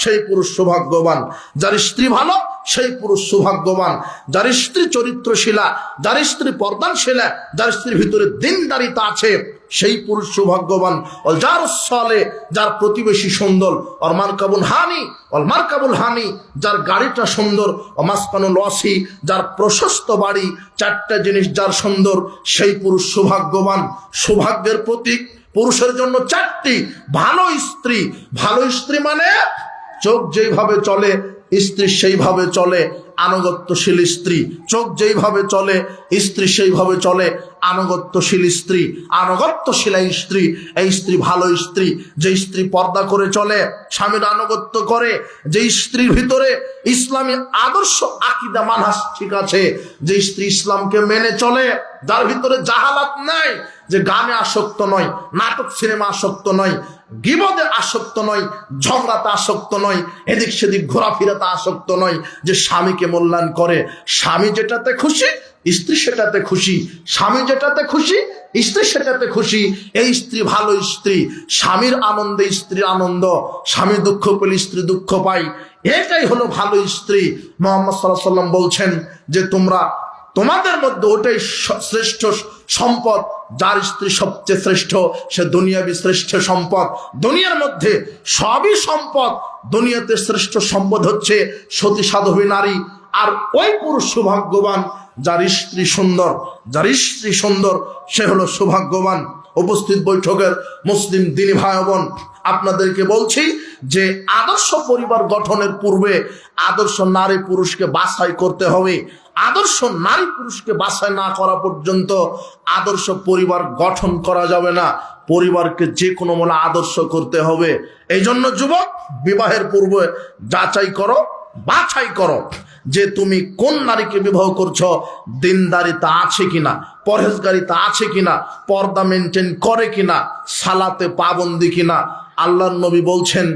সেই পুরুষ সৌভাগ্যবান। যার স্ত্রী ভালো সেই পুরুষ সৌভাগ্যবান। যার স্ত্রী চরিত্রশীলা, যার স্ত্রী পর্দানশীলা, যার স্ত্রীর ভিতরে দিনদারিতা আছে, সেই পুরুষ সৌভাগ্যবান। যার সলে, যার প্রতিবেশী সুন্দর, আর মারকাবুল হানি, অল মারকাবুল হানি, যার গাড়িটা সুন্দর, ও মাসকানুল ওয়াসি, যার প্রশস্ত বাড়ি। 4টা জিনিস যার সুন্দর, সেই পুরুষ সৌভাগ্যবান। সৌভাগ্যের প্রতীক পুরুষের জন্য 4টি। ভালো স্ত্রী। ভালো স্ত্রী মানে চোখ যেইভাবে চলে স্ত্রী সেইভাবে চলে আনুগত্যশীল স্ত্রী, চোখ যেইভাবে চলে স্ত্রী সেইভাবে চলে আনুগত্যশীল স্ত্রী, আনুগত্যশীল এই স্ত্রী, এই স্ত্রী ভালো স্ত্রী। যে স্ত্রী পর্দা করে চলে, স্বামীর আনুগত্য করে, যে স্ত্রীর ভিতরে ইসলামী আদর্শ আকীদা মানহাজ ঠিক আছে, যে স্ত্রী ইসলামকে মেনে চলে, যার ভিতরে জাহালাত নাই, যে গানে আসক্ত নয়, নাটক সিনেমা আসক্ত নয়, গীবতে আসক্ত নয়, ঝগড়াতে আসক্ত নয়, এদিক সেদিক ঘোরাফেরাতে আসক্ত নয়, যে স্বামীকে মূল্যায়ন করে। স্বামী যেটাতে খুশি স্ত্রী সেটাতে খুশি, স্বামী যেটাতে খুশি স্ত্রী সেটাতে খুশি। এই স্ত্রী ভালো স্ত্রী। স্বামীর আনন্দে স্ত্রীর আনন্দ, স্বামী দুঃখ পেলে স্ত্রী দুঃখ পায়, এটাই হলো ভালো স্ত্রী। মুহাম্মদ সাল্লাল্লাহু আলাইহি ওয়াসাল্লাম বলছেন যে তোমাদের মধ্যে ওটাই শ্রেষ্ঠ সম্পদ, যার স্ত্রী সবচেয়ে শ্রেষ্ঠ, সে দুনিয়াবি শ্রেষ্ঠ সম্পদ। দুনিয়ার মধ্যে সবই সম্পদ, দুনিয়াতে শ্রেষ্ঠ সম্পদ হচ্ছে সতী সাধবী নারী। আর ওই পুরুষ সৌভাগ্যবান যার স্ত্রী সুন্দর, যার স্ত্রী সুন্দর সে হলো সৌভাগ্যবান। উপস্থিত বৈঠকের মুসলিম দিনী ভাই বোন, আপনাদেরকে বলছি যে আদর্শ পরিবার গঠনের পূর্বে আদর্শ নারী পুরুষকে বাছাই করতে হবে। আদর্শ নারী পুরুষকে বাছাই না করা পর্যন্ত আদর্শ পরিবার গঠন করা যাবে না। পরিবারকে যে কোনো মূল্যে আদর্শ করতে হবে। এই জন্য যুবক, বিবাহের পূর্বে যাচাই করো, বাছাই করো যে তুমি কোন নারীকে বিবাহ করছো, দিনদারিতা আছে কিনা, পরহেজগারিতা আছে কিনা, পর্দা মেনটেন করে কিনা, সালাতে পাবন্দি কিনা। আল্লাহর নবী বলছেন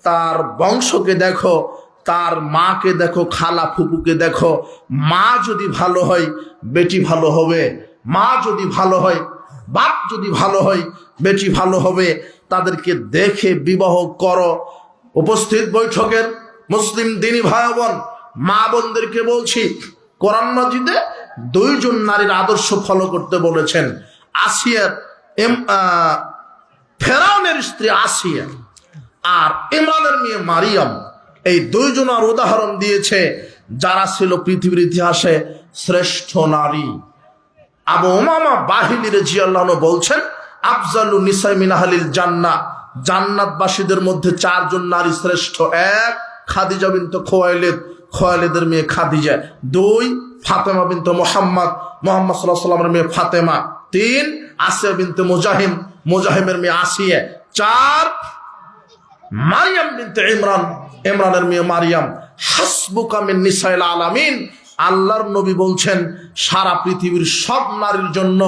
তার বংশকে দেখো, তার মাকে দেখো, খালা ফুপুকে দেখো। মা যদি ভালো হয় বেটি ভালো হবে, মা যদি ভালো হয়, বাপ যদি ভালো হয় বেটি ভালো হবে। তাদেরকে দেখে বিবাহ করো। উপস্থিত বৈঠকের মুসলিম দিনী ভাই বোন, মা বোনদেরকে বলছি, কোরআন মাজিদে দুইজন নারীর আদর্শ ফলো করতে বলেছেন। আসিয়ার ফেরাউনের স্ত্রী আসিয়া আর ইমরানের মেয়ে মারিয়াম, এই দুইজনের উদাহরণ দিয়েছে যারা ছিল পৃথিবীর ইতিহাসে শ্রেষ্ঠ নারী। আবু উমামা বাহিনী রাদিয়াল্লাহু আনহু বলছেন, আফজালু নিসা মিন আহলিল জান্নাহ, জান্নাতবাসীদের মধ্যে চারজন নারী শ্রেষ্ঠ। এক, খাদিজা বিনতে খুয়াইলিদ, খুয়াইলিদের মেয়ে খাদিজা। দুই, ফাতেমা বিনতে মুহাম্মদ, মুহাম্মদ সাল্লাল্লাহু আলাইহি ওয়াসাল্লামের মেয়ে ফাতেমা। তিন, আসিয়া বিনতে মুজাহিম, মুজাহিমের মেয়ে আসিয়া। চার, মারিয়াম বিনতে ইমরান, ইমরানের মেয়ে মারিয়াম। হাসবুকা মিন নিসাইল আলামিন, আল্লাহর নবী বলছেন সারা পৃথিবীর সব নারীর জন্য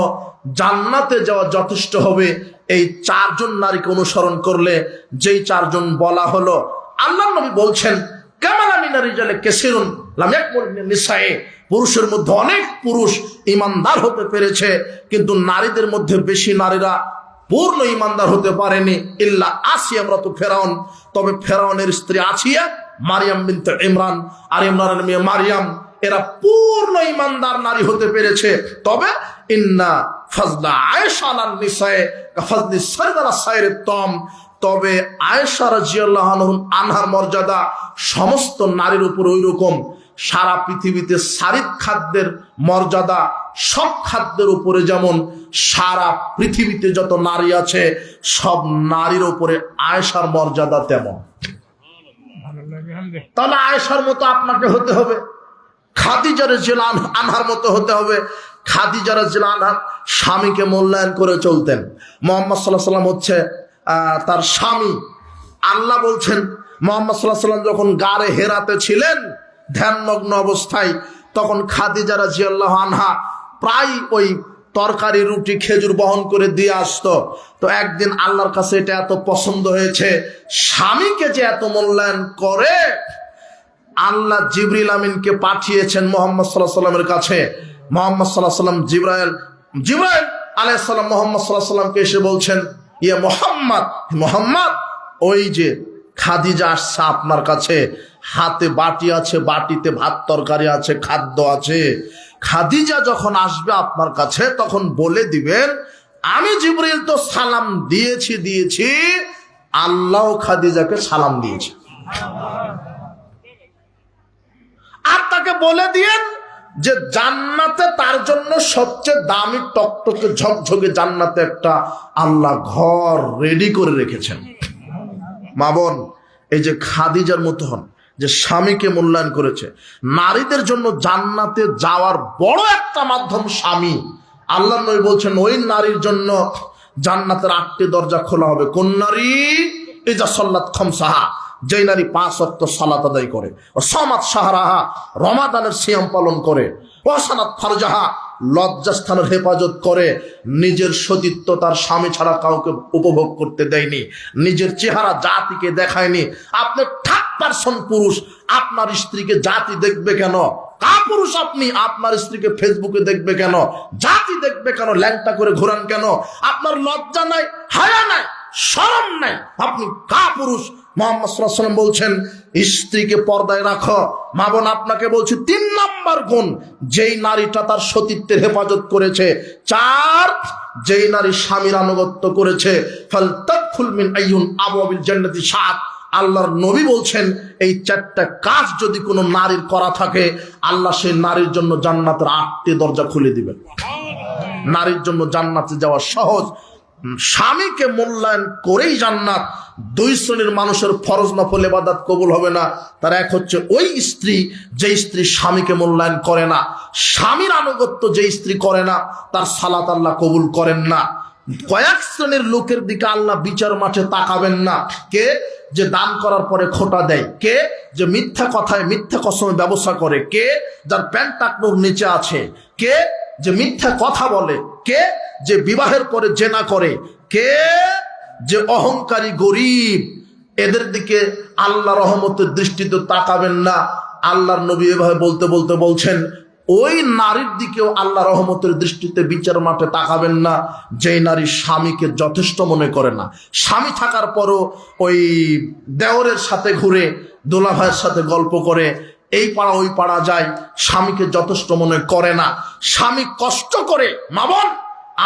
জান্নাতে যাওয়া যথেষ্ট হবে এই চারজন নারীকে অনুসরণ করলে। যেই চারজন বলা হলো, আল্লাহর নবী বলছেন কামালা মিনার রিজালে কাসিরুন লাম ইয়াকমুল মিন নিসায়ে, পুরুষের মধ্যে অনেক পুরুষ ইমানদার হতে পেরেছে, কিন্তু নারীদের মধ্যে বেশি নারীরা পূর্ণ ইমানদার হতে পারেনি। ইল্লা আসিয়া ইমরাতু ফেরাউন, তবে ফেরাউনের স্ত্রী আসিয়া, মারিয়াম বিনতে ইমরান আর ইমরানের মেয়ে মারিয়াম, এরা পূর্ণ ইমানদার নারী হতে পেরেছে। তবে ইন্না ফাজলা আয়েশা আলান নিসায়ে কাফাজলি সাইদ আলা সাইরিত তম, তবে আয়েশা রাদিয়াল্লাহু আনহার মর্যাদা সমস্ত নারীর উপর ওই রকম। সারা পৃথিবীতে সারিদ খাদ্যের মর্যাদা সব খাদ্যের উপরে যেমন, সারা পৃথিবীতে যত নারী আছে সব নারীর উপরে আয়েশার মর্যাদা তেমন। তাহলে আয়েশার মতো আপনাকে হতে হবে, খাদিজা রাদিয়াল্লাহু আনহার মতো হতে হবে। খাদিজা রাদিয়াল্লাহু আনহা স্বামীকে মূল্যায়ন করে চলতেন। মুহাম্মদ সাল্লাল্লাহু আলাইহি ওয়াসাল্লাম হচ্ছে তার স্বামী। আল্লাহ বলছেন মুহাম্মদ সাল্লাল্লাহু আলাইহি ওয়াসাল্লাম যখন গারে হেরাতে ছিলেন ধ্যানমগ্ন অবস্থায়, তখন খাদিজা রাদিয়াল্লাহু আনহা প্রায় ওই তরকারি রুটি খেজুর বহন করে দিয়ে আসতো। তো একদিন আল্লাহর কাছে এটা এত পছন্দ হয়েছে, স্বামীকে যে এত মূল্যায়ন করে, আল্লাহ জিবরিল আমিনকে পাঠিয়েছেন মুহাম্মদ সাল্লাল্লাহু আলাইহি ওয়াসাল্লামের কাছে। মুহাম্মদ সাল্লাল্লাহু আলাইহি ওয়াসাল্লাম জিবরাইল আলাইহিস সালাম মুহাম্মদ সাল্লাল্লাহু আলাইহি ওয়াসাল্লামকে এসে বলছেন, ইয়া মুহাম্মদ, মুহাম্মদ, ওই যে খাদিজা আসছে আপনার কাছে, হাতে বাটি আছে, বাটিতে ভাত তরকারি আছে, খাদ্য আছে। খাদিজা যখন আসবে আপনার কাছে তখন বলে দিবেন, আমি জিবরিল তো সালাম দিয়েছি, আল্লাহ খাদিজাকে সালাম দিয়েছে। আর তাকে বলে দিয়েন যে জান্নাতে তার জন্য সবচেয়ে দামি টকটকে ঝকঝকে জান্নাতে একটা আল্লাহ ঘর রেডি করে রেখেছেন। মা বোন, এই যে খাদিজার মতো হন, যে স্বামীকে মূল্যায়ন করেছে। নারীদের জন্য জান্নাতে যাওয়ার বড় একটা মাধ্যম স্বামী। আল্লাহ নবী বলছেন ওই নারীর জন্য জান্নাতের 8টি দরজা খোলা হবে। কোন নারী? ইজা সাল্লাত খামসাহা, যেই নারী 5 ওয়াক্ত সালাত আদায় করে, ও সামাত শাহরাহা, রমাদানের সিয়াম পালন করে, ওয়াসানাত ফারজাহা, লজ্জাস্থানের হেফাজত করে, নিজের সতীত্ব তার স্বামী ছাড়া কাউকে উপভোগ করতে দেয়নি, নিজের চেহারা জাতিকে দেখায়নি। আপনি 30% পুরুষ, আপনার স্ত্রীকে জাতি দেখবে কেন? পুরুষ আপনি, আপনার স্ত্রীকে ফেসবুকে দেখবে কেন? জাতি দেখবে কেন? ল্যাংটা করে ঘোরান কেন? আপনার লজ্জা নাই, হায়া নাই, শরম নাই, আপনি পুরুষ। মুহাম্মদ সাল্লাল্লাহু আলাইহি ওয়াসাল্লাম বলছেন স্ত্রীকে পর্দায় রাখো। মা বোন, আপনাকে বলছি 3 নাম্বার গুণ, যেই নারীটা তার সতীত্বের হেফাজত করেছে। 4, যেই নারী স্বামীর আনুগত্য করেছে। ফালতাদখুল মিন আইয়ুন আবওয়াবিল জান্নাতি 7। আল্লাহর নবী বলছেন এই 4টা কাজ যদি কোনো নারীর করা থাকে, আল্লাহ সেই নারীর জন্য জান্নাতের 8টি দরজা খুলে দিবেন। নারীর জন্য জান্নাতে যাওয়া সহজ। স্বামীকে মূল্যায়ন করেই জান্নাত। 2 শ্রেণীর মানুষের ফরজ নফল ইবাদত কবুল হবে না। তার এক হচ্ছে ওই স্ত্রী যে স্ত্রী স্বামীকে মূল্যায়ন করে না। স্বামীর আনুগত্য যে স্ত্রী করে না, তার সালাত আল্লাহ কবুল করেন না। কয়েক শ্রেণীর লোকের দিকে আল্লাহ বিচার মাঠে তাকাবেন না। কে? যে দান করার পরে খোটা দেয়। কে? যে মিথ্যা কথায় মিথ্যা কসমে ব্যবসা করে। কে? যার প্যান্ট টাকনুর নিচে আছে। কে? যে মিথ্যা কথা বলে। কে? যে বিবাহের পরে জেনা করে। কে? যে অহংকারী গরিব। এদের দিকে আল্লাহ রহমতের দৃষ্টিতে তাকাবেন না। আল্লাহর নবী এভাবে বলতে বলতে বলছেন ওই নারীর দিকেও আল্লাহ রহমতের দৃষ্টিতে বিচার মাঠে তাকাবেন না যেই নারী স্বামীকে যথেষ্ট মনে করে না। স্বামী থাকার পরও ওই দেওরের সাথে ঘুরে, দোলাভাইয়ের সাথে গল্প করে, এই পাড়া ওই পাড়া যায়, স্বামীকে যথেষ্ট মনে করে না। স্বামী কষ্ট করে। মা বোন,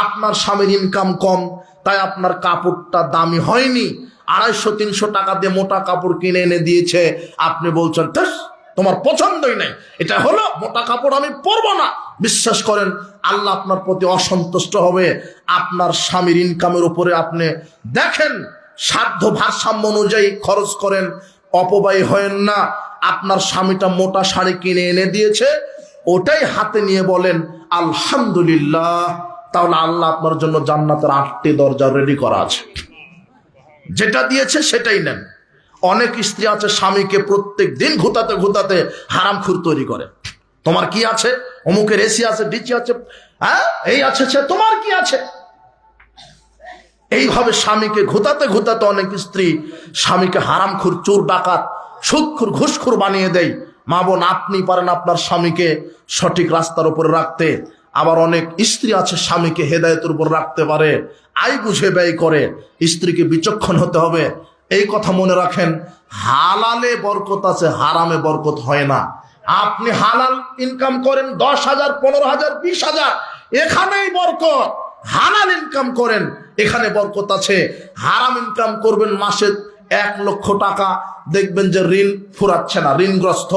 আপনার স্বামীর ইনকাম কম, তাই আপনার কাপড়টা দামি হয়নি। 250-300 টাকা দিয়ে মোটা কাপড় কিনে এনে দিয়েছে, আপনি বলছেন তোমার পছন্দই নেই, এটা হলো মোটা কাপড়, আমি পরবো না। বিশ্বাস করেন আল্লাহ আপনার প্রতি অসন্তুষ্ট হবে। আপনার স্বামীর ইনকামের উপরে আপনি দেখেন, সাধ্য ভারসাম্য অনুযায়ী খরচ করেন, অপব্যয় হয়েন না। আপনার স্বামীটা মোটা শাড়ি কিনে এনে দিয়েছে, ওটাই হাতে নিয়ে বলেন আলহামদুলিল্লাহ। তাহলে আল্লাহ আপনার জন্য জান্নাতের 8টি দরজা রেডি করা আছে। যেটা দিয়েছে সেটাই নেন। অনেক স্ত্রী আছে স্বামীকে প্রত্যেক দিন ঘুতাতে ঘুতাতে হারামখোর তৈরি করে। তোমার কি আছে? অমুকের এসি আছে, ডিচি আছে, হ্যাঁ এই আছে, তোমার কি আছে? এইভাবে স্বামীকে ঘুতাতে ঘুতাতে অনেক স্ত্রী স্বামীকে হারামখোর, চোর, ডাকাত, সুদখোর, ঘুষখোর বানিয়ে দেয়। মা বোন, আপনি পারেন আপনার স্বামীকে সঠিক রাস্তার উপরে রাখতে। আবার অনেক স্ত্রী আছে স্বামীকে হেদায়েতের উপর রাখতে পারে, আয় বুঝে ব্যয় করে। স্ত্রীকে বিচক্ষণ হতে হবে। এই কথা মনে রাখেন, হালালে বরকত আছে, হারামে বরকত হয় না। আপনি হালাল ইনকাম করেন 10,000, 15,000, 20,000, এখানেই বরকত। হালাল ইনকাম করেন, এখানে বরকত আছে। হারাম ইনকাম করবেন মাসে 1 লক্ষ টাকা, দেখবেন যে ঋণ ফুরাচ্ছে না, ঋণগ্রস্ত।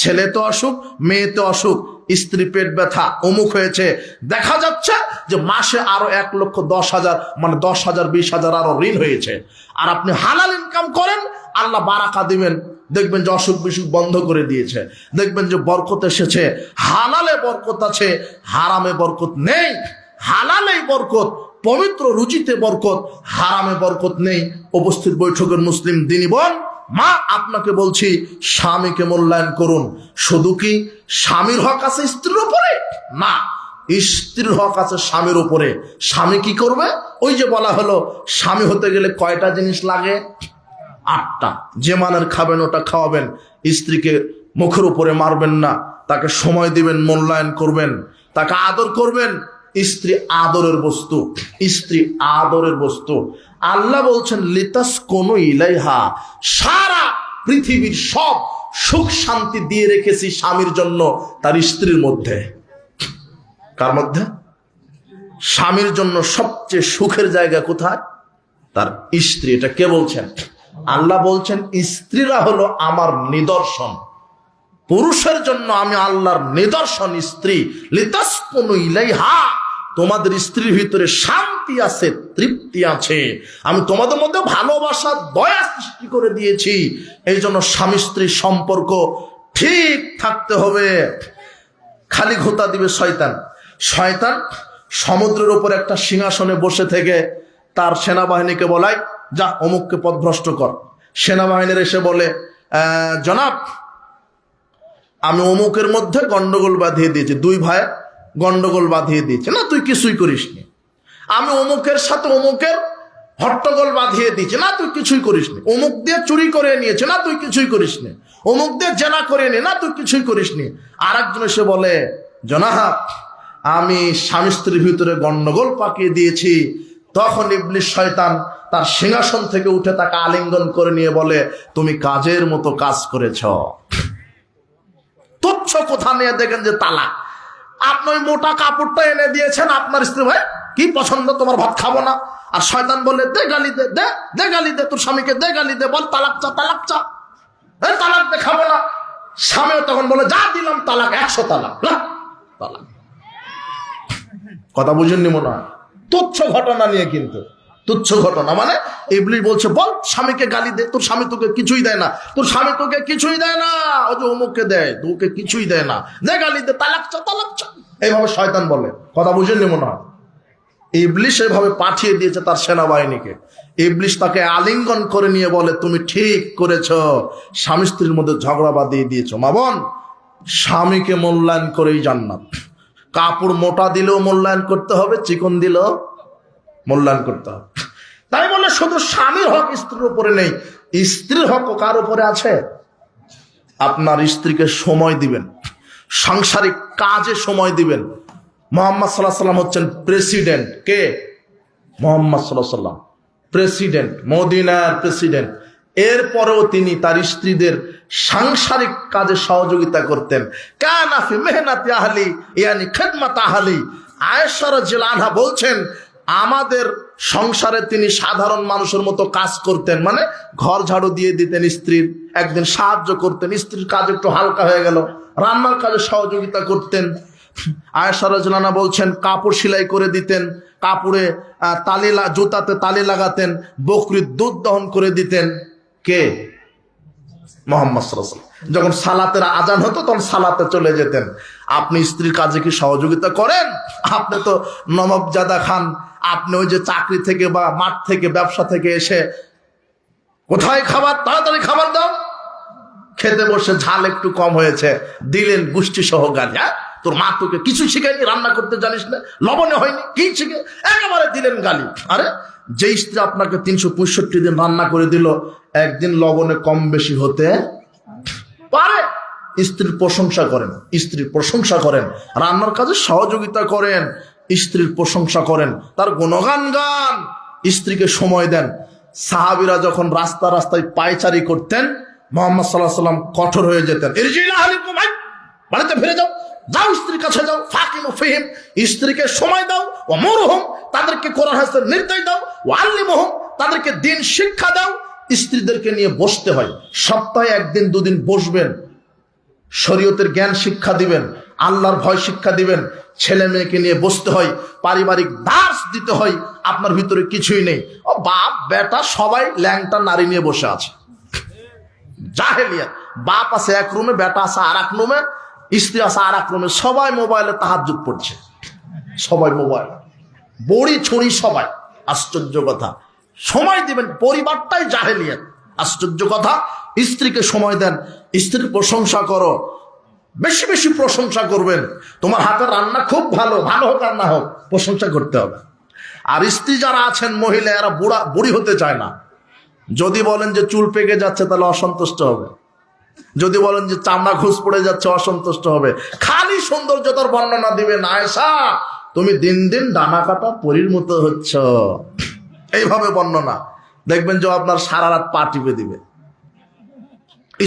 ছেলে তো অসুখ, মেয়ে তো অসুখ, স্ত্রী পেট ব্যথা, অমুক হয়েছে, দেখা যাচ্ছে যে মাসে আরো 1,10,000, মানে 10,000, 20,000 আরো ঋণ হয়েছে। আর আপনি হালাল ইনকাম করেন, আল্লাহ বারাকা দিবেন, দেখবেন যে অসুখ বিসুখ বন্ধ করে দিয়েছে, দেখবেন যে বরকত এসেছে। হালালে বরকত আছে, হারামে বরকত নেই। হালালেই বরকত, পবিত্র রুচিতে বরকত, হারামে বরকত নেই। উপস্থিত বৈঠকের মুসলিম দিনী বোন, মা, আপনাকে বলছি স্বামীকে মূল্যায়ন করুন। শুধু কি স্বামীর হক আছে স্ত্রীর উপরে? না, স্ত্রীর হক আছে স্বামীর উপরে। স্বামী কি করবে? ওই যে বলা হলো স্বামী হতে গেলে কয়টা জিনিস লাগে? 8টা। যে মানের খাবেন ওটা খাওয়াবেন। স্ত্রীকে মুখের উপরে মারবেন না, তাকে সময় দিবেন, মূল্যায়ন করবেন, তাকে আদর করবেন। স্ত্রী আদরের বস্তু, স্ত্রী আদরের বস্তু। আল্লাহ বলছেন লিতাসকুনু ইলাইহা, সারা পৃথিবীর সব সুখ শান্তি দিয়ে রেখেছি স্বামীর জন্য তার স্ত্রীর মধ্যে। কার মধ্যে? স্বামীর জন্য সবচেয়ে সুখের জায়গা কোথায়? তার স্ত্রী। এটা কে বলছেন? আল্লাহ বলছেন স্ত্রীরা হলো আমার নিদর্শন। পুরুষের জন্য আমি আল্লাহর নিদর্শন স্ত্রী। লিতাসকুনু ইলাইহা, তোমাদের স্ত্রীর ভিতরে শান্তি শান্তি আছে, তৃপ্তি আছে। আমি তোমাদের মধ্যে ভালোবাসা, দয়া সৃষ্টি করে দিয়েছি। এই জন্য স্বামী স্ত্রীর সম্পর্ক ঠিক থাকতে হবে। খালি ঘোতা দিবে শয়তান। শয়তান সমুদ্রের উপর একটা সিংহাসনে বসে থেকে তার সেনাবাহিনীকে বলায়, যা অমুককে পথভ্রষ্ট কর। সেনাবাহিনীর এসে বলে, জনাব, আমি অমুকের মধ্যে গন্ডগোল বাঁধিয়ে দিয়েছি, দুই ভাই গন্ডগোল বাঁধিয়ে দিয়েছে, না তুই কিছুই করিসনি। আমি অমুকের সাথে অমুকের হট্টগোল বাঁধিয়ে দিয়েছি, না তুই কিছুই করিসনি। অমুক দিয়ে চুরি করে নিয়েছে, না তুই কিছুই করিসনি। অমুক দিয়ে জেনা করে নিয়ে, না তুই কিছুই করিসনি। আর একজন এসে বলে, জনাব, আমি স্বামী স্ত্রীর ভিতরে গন্ডগোল পাকিয়ে দিয়েছি। তখন ইবলিস শয়তান তার সিংহাসন থেকে উঠে তাকে আলিঙ্গন করে নিয়ে বলে, তুমি কাজের মতো কাজ করেছ। তুচ্ছ কথা নিয়ে দেখেন যে তালাক। আপনি ওই মোটা কাপড়টা এনে দিয়েছেন আপনার স্ত্রী, ভাই কি পছন্দ, তোমার ভাত খাবো না। আর শয়তান বলে, দে গালি দে, দে গালি দে, তোর স্বামীকে দে গালি দে, বল তালাক চা, তালাক চা, তালাক দে, খাবো না। স্বামীও তখন বলে, যা দিলাম তালাক, 100 তালাক, তালাক। কথা বুঝেননি মনে হয়? তুচ্ছ ঘটনা নিয়ে, কিন্তু তুচ্ছ ঘটনা মানে ইবলিস বলছে, বল স্বামীকে গালি দে, তোর স্বামী তোকে কিছুই দেয় না, তোর স্বামী তোকে কিছুই দেয় না, ও যে অমুককে দেয়, তোকে কিছুই দেয় না, দে গালি দে, তালাক চা, তালাক চা। এইভাবে শয়তান বলে। কথা বুঝেননি মনে হয়? ইবলিস এভাবে পাঠিয়ে দিয়েছে তার সেনাবাহিনীকে। ইবলিস তাকে আলিঙ্গন করে নিয়ে বলে, তুমি ঠিক করেছ, স্বামী স্ত্রীর মধ্যে ঝগড়া বাঁধিয়ে দিয়েছ। মা বোন, স্বামীকে মূল্যায়ন করেই জান্নাত। কাপড় মোটা দিলেও মূল্যায়ন করতে হবে, চিকন দিলেও মূল্যায়ন করতে হবে। তাই বলে শুধু স্বামীর হক স্ত্রীর উপরে নেই, স্ত্রীর হক কার উপরে আছে? আপনার স্ত্রীকে সময় দিবেন, সাংসারিক কাজে সময় দিবেন। মুহাম্মদ সাল্লাল্লাহু আলাইহি ওয়াসাল্লাম হচ্ছেন প্রেসিডেন্ট। কে? মুহাম্মদ সাল্লাল্লাহু আলাইহি ওয়াসাল্লাম প্রেসিডেন্ট, মদিনার প্রেসিডেন্ট। এরপরেও তিনি তার স্ত্রীদের সাংসারিক কাজে সহযোগিতা করতেন। কানা ফি মেহনাতি আহলি ইয়ানি খিদমাত আহলি। আয়েশা রাদিয়াল্লাহু আনহা বলছেন, আমাদের সংসারে তিনি সাধারণ মানুষের মতো কাজ করতেন, মানে ঘর ঝাড়ু দিয়ে দিতেন স্ত্রীর, একদিন সাহায্য করতেন, স্ত্রীর কাজ একটু হালকা হয়ে গেল, রান্নার কাজে সহযোগিতা করতেন। আয়েশা রাদিয়াল্লাহু আনহা বলছেন, কাপড় সেলাই করে দিতেন, কাপড়ে জুতাতে তালি লাগাতেন, বকরির দুধ দহন করে দিতেন। কে? মুহাম্মদ সাল্লাল্লাহু আলাইহি ওয়াসাল্লাম। যখন সালাতের আজান হতো তখন সালাতে চলে যেতেন। আপনি স্ত্রীর কাজে কি সহযোগিতা করেন? আপনি তো নবাবজাদা খান, আপনি ওই যে চাকরি থেকে বা মাঠ থেকে ব্যবসা থেকে এসে, কোথায় খাবার, তাড়াতাড়ি খাবার দাও, খেতে বসে ঝাল একটু কম হয়েছে, দিলেন গোষ্ঠী সহ গালি। হ্যাঁ, তোর মা তোকে কিছু শিখায়নি, রান্না করতে জানিস না, লবণে হয়নি, কি শিখে একেবারে দিলেন গালি। আরে যে স্ত্রী আপনাকে 365 দিন রান্না করে দিল, একদিন লবণে কম বেশি হতে পারে। স্ত্রীর প্রশংসা করেন, স্ত্রীর প্রশংসা করেন, রান্নার কাজে সহযোগিতা করেন, স্ত্রীর প্রশংসা করেন, তার গুণগান গান, স্ত্রীকে সময় দেন। সাহাবীরা যখন রাস্তা রাস্তায় পায়চারি করতেন, মুহাম্মদ সাল্লাল্লাহু আলাইহি ওয়াসাল্লাম কঠোর হয়ে যেতেন। ইরজিলা আলাইকুম, বাড়িতে ফিরে যাও, যাও স্ত্রীর কাছে যাও, ফাকিমু ফিহিম, স্ত্রীকে সময় দাও, ওয়ামুরহুম, তাদেরকে কোরআন হাদিসের নির্দেশ দাও, ওয়াল্লিমুহুম, তাদেরকে দিন শিক্ষা দাও। স্ত্রীদেরকে নিয়ে বসতে হয়, সপ্তাহে 1 দিন 2 দিন বসবেন, শরীয়তের জ্ঞান শিক্ষা দিবেন, আল্লাহর ভয় শিক্ষা দিবেন। ছেলে মেয়েকে নিয়ে বসতে হয়, পারিবারিক দাস দিতে হয়। আপনার ভিতরে কিছুই নেই, ও বাপ বেটা সবাই ল্যাংটা নারী নিয়ে বসে আছে, জাহেলিয়াত। বাপ আছে এক রুমে, বেটা আছে আর এক রুমে, স্ত্রী আছে আর এক রুমে, সবাই মোবাইলে তাহাজ্জুদ পড়ছে, সবাই মোবাইল, বড়ি ছড়ি সবাই। আশ্চর্য কথা, সময় দিবেন, পরিবারটাই জাহেলিয়াত। আশ্চর্য কথা, স্ত্রীকে সময় দেন, স্ত্রীর প্রশংসা করো, বেশি বেশি প্রশংসা করবেন। তোমার হাতের রান্না খুব ভালো, ভালো হোক আর না হোক, প্রশংসা করতে হবে। আর স্ত্রী যারা আছেন মহিলা, এরা বুড়ি হতে চায় না। যদি বলেন যে চুল পেকে যাচ্ছে, তাহলে অসন্তুষ্ট হবে। যদি বলেন যে চামড়া ঘুষ পড়ে যাচ্ছে, অসন্তুষ্ট হবে। খালি সৌন্দর্যতার বর্ণনা দিবেন, আয়েশা তুমি দিন দিন ডানা কাটা পরীর মতো হচ্ছ, এইভাবে বর্ণনা। দেখবেন যে আপনার সারা রাত পা টিপে দিবে।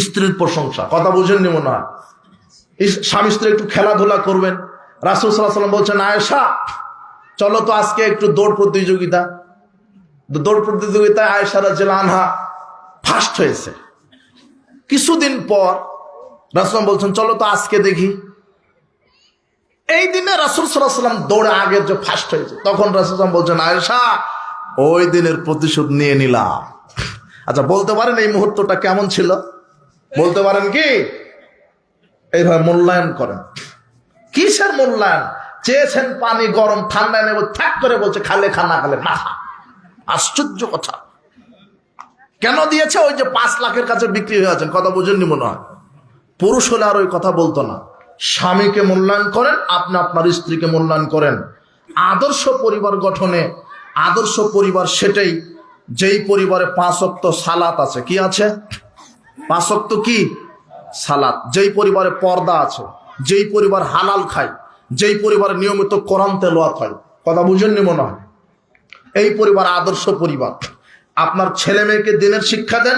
স্ত্রীর প্রশংসা, কথা বুঝেননি মনে হয়? স্বামী স্ত্রী একটু খেলাধুলা করবেন। রাসূল সাল্লাল্লাহু আলাইহি ওয়াসাল্লাম বলছেন, আয়েশা চলো তো আজকে একটু দৌড় প্রতিযোগিতা। দৌড় প্রতিযোগিতায় আয়েশা রাদিয়াল্লাহু আনহা ফার্স্ট হয়েছে। কিছুদিন পর রাসূল বলছেন, চলো তো আজকে দেখি। এই দিনে রাসূল সাল্লাল্লাহু আলাইহি ওয়াসাল্লাম দৌড়ে আগের যে ফার্স্ট হয়েছে, তখন রাসূল সাল্লাল্লাহু আলাইহি ওয়াসাল্লাম বলছেন, আয়েশা ওই দিনের প্রতিশোধ নিয়ে নিলাম। আচ্ছা বলতে পারেন এই মুহূর্তটা কেমন ছিল? বলতে পারেন কি? এইভাবে মূল্যায়ন করেন। কিসের মূল্যায়ন? চেয়েছেন পানি গরম ঠান্ডা নেব, ঠাক করে বলছে খালে খা না খালে না খা। আশ্চর্য কথা। কেন দিয়েছে? ওই যে 5 লাখের কাছে বিক্রি হয়ে আছেন, কথা বুঝেননি মনে হয়। পুরুষ হলে আর ওই কথা বলতো না। স্বামীকে মূল্যায়ন করেন, আপনি আপনার স্ত্রীকে মূল্যায়ন করেন। আদর্শ পরিবার গঠনে আদর্শ পরিবার সেটাই যেই পরিবারে 5 ওয়াক্ত সালাত আছে। কি আছে? 5 ওয়াক্ত কি? সালাত। যেই পরিবারে পর্দা আছে, যেই পরিবার হালাল খায়, যেই পরিবারে নিয়মিত কোরআন তেলাওয়াত হয়, কথা বুঝেননি মনে হয়। এই পরিবার আদর্শ পরিবার। আপনার ছেলে মেয়েকে দিনের শিক্ষা দেন,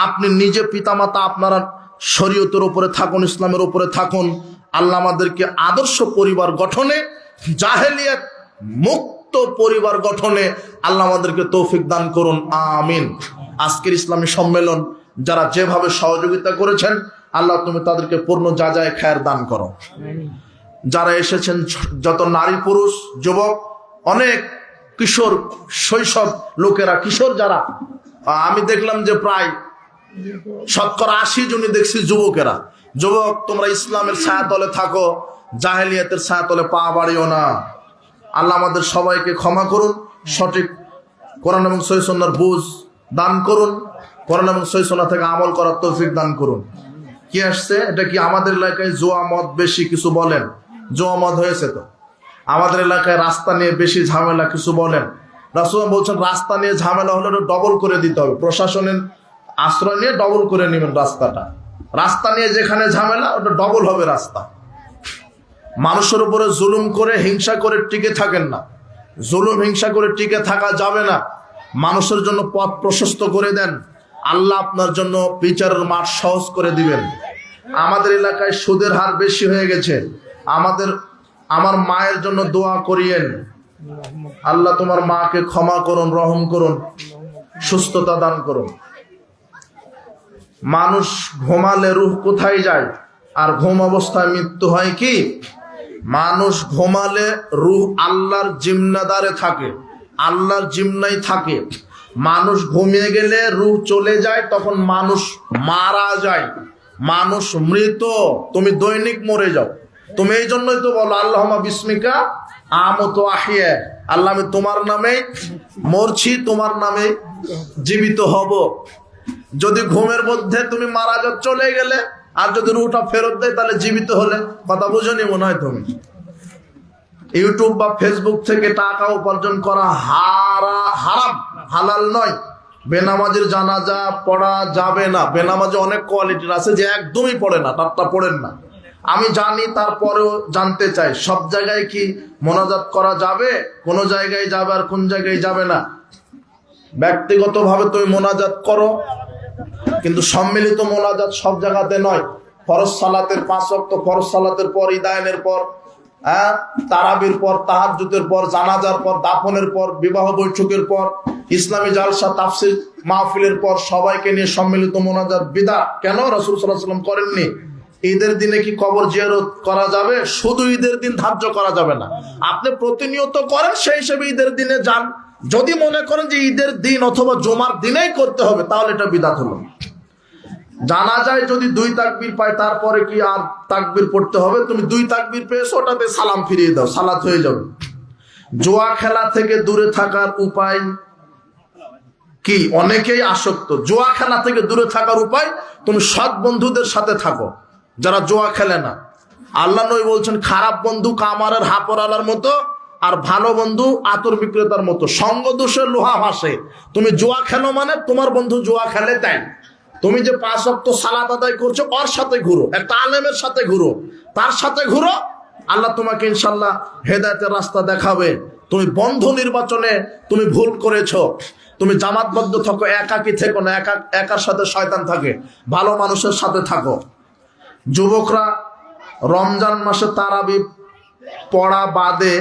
আপনি নিজে পিতামাতা আপনারা শরীয়তের উপরে থাকুন, ইসলামের উপরে থাকুন। আল্লাহ আমাদেরকে আদর্শ পরিবার গঠনে, জাহেলিয়াত মুক্ত পরিবার গঠনে আল্লাহ আমাদেরকে তৌফিক দান করুন, আমিন। আজকের ইসলামী সম্মেলন যারা যেভাবে সহযোগিতা করেছেন, আল্লাহ তুমি তাদেরকে পূর্ণ যাজায় খায়ের দান করো। যারা এসেছেন যত নারী পুরুষ যুবক, অনেক কিশোর শৈশব লোকেরা, কিশোর যারা, আমি দেখলাম যে প্রায় 80% জনই দেখছি যুবকেরা। যুবক, তোমরা ইসলামের ছায়াতলে থাকো, জাহেলিয়াতের ছায়াতলে পা বাড়িও না। আল্লাহ আমাদের সবাইকে ক্ষমা করুন, সঠিক কোরআন এবং সহিহ সুন্নাহর বুঝ দান করুন, কোরআন এবং সহিহ সুন্নাহ থেকে আমল করার তৌফিক দান করুন। কি আসছে? এটা কি আমাদের এলাকায় জুয়া মদ বেশি কিছু বলেন? জুয়া মদ হয়েছে তো। আমাদের এলাকায় রাস্তা নিয়ে বেশি ঝামেলা কিছু বলেন? রাসূল বলছেন রাস্তা নিয়ে ঝামেলা হলে ডবল করে দিতে হবে, প্রশাসনের আশ্রয় নিয়ে ডবল করে নেবেন রাস্তাটা। রাস্তা নিয়ে যেখানে ঝামেলা, ওটা ডবল হবে রাস্তা। মানুষের উপরে জুলুম করে হিংসা করে টিকে থাকেন না। জুলুম হিংসা করে টিকে থাকা যাবে না। মানুষের জন্য পথ প্রশস্ত করে দেন, আল্লাহ আপনার জন্য বিচারের মাঠ সহজ করে দিবেন। আমাদের এলাকায় সুদের হার বেশি হয়ে গেছে। আমার মায়ের জন্য দোয়া করিয়েন, আল্লাহ তোমার মাকে ক্ষমা করুন, রহম করুন, সুস্থতা দান করুন। মানুষ ঘুমালে রূহ কোথায় যায়? আর ঘুম অবস্থায় মৃত্যু হয় কি? মানুষ ঘুমালে রূহ আল্লাহর জিম্মাদারে থাকে, আল্লাহর জিম্মায় থাকে। মানুষ ঘুমিয়ে গেলে রূহ চলে যায়, তখন মানুষ মারা যায়, মানুষ মৃত। তুমি দৈনিক মরে যাও। তুমি এই জন্যই তো বলো আল্লাহুম্মা বিসমিকা আমুতু আহিয়া, আল্লাহ আমি তোমার নামে মরছি, তোমার নামে জীবিত হব। যদি ঘুমের মধ্যে তুমি মারা যাও, চলে গেলে, আর যদি রুহটা ফেরত দেয় তাহলে জীবিত হলে। কথা বুঝনি মনে হয় তুমি। ইউটিউব বা ফেসবুক থেকে টাকা উপার্জন করা হারাম, হালাল নয়। বেনামাজির জানাজা পড়া যাবে না। বেনামাজি অনেক কোয়ালিটির আছে যে একদমই পড়ে না, তারটা পড়েন না। আমি জানি, তারপরেও জানতে চাই সব জায়গায় কি মোনাজাত করা যাবে? কোন জায়গায় যাবে আর কোন জায়গায় যাবে না। ব্যক্তিগতভাবে তুমি মোনাজাত করো, কিন্তু সম্মিলিত মোনাজাত সব জায়গাতে নয়। ফরজ সালাতের 5 ওয়াক্ত ফরজ সালাতের পর, ইদায়নের পর, তারাবির পর, তাহাজ্জুদের পর, জানাজার পর, দাফনের পর, বিবাহ বৈঠকের পর, ইসলামী জালসা তাফসীর মাহফিলের পর সবাইকে নিয়ে সম্মিলিত মোনাজাত বিদআত। কেন? রাসূল সাল্লাল্লাহু আলাইহি ওয়াসাল্লাম করেননি। ঈদের দিনে কি কবর জিয়ারত করা যাবে? শুধু ঈদের দিন ধার্য করা যাবে না। আপনি প্রতিনিয়ত করেন, সেই হিসেবে ঈদের দিনে যান। যদি মনে করেন যে ঈদের দিন অথবা জুমার দিনেই করতে হবে, তাহলে এটা বিদআত হলো। জানা যায় যদি 2 তাকবীর পায়, তারপরে কি আর তাকবীর পড়তে হবে? তুমি 2 তাকবীর পেয়েছো, ওটাতে সালাম ফিরিয়ে দাও, সালাত হয়ে যাবে। জুয়া খেলা থেকে দূরে থাকার উপায় কি? অনেকেই আসক্ত। জুয়া খেলা থেকে দূরে থাকার উপায়, তুমি সৎ বন্ধুদের সাথে থাকো যারা জুয়া খেলে না। আল্লাহ নবী বলছেন খারাপ বন্ধু কামারের হাপড়ালার মতো, আর ভালো বন্ধু আতর বিক্রেতার মতো। সঙ্গ দোষে লোহা ভাসে। তুমি জুয়া খেলো মানে তোমার বন্ধু জুয়া খেলে, তাই তুমি যে 5 ওয়াক্ত সালাত আদায় করছো, ওর সাথে ঘুরো, একটা আলেমের সাথে ঘুরো, তার সাথে ঘুরো। আল্লাহ তোমাকে ইনশাল্লাহ হেদায়েতের রাস্তা দেখাবে। তুমি বন্ধু নির্বাচনে তুমি ভুল করেছো। তুমি জামাতবদ্ধ থাকো, একাকী থেকো না। একার সাথে শয়তান থাকে, ভালো মানুষের সাথে থাকো। যুবকরা রমজান মাসে তারাবি পড়া বাদে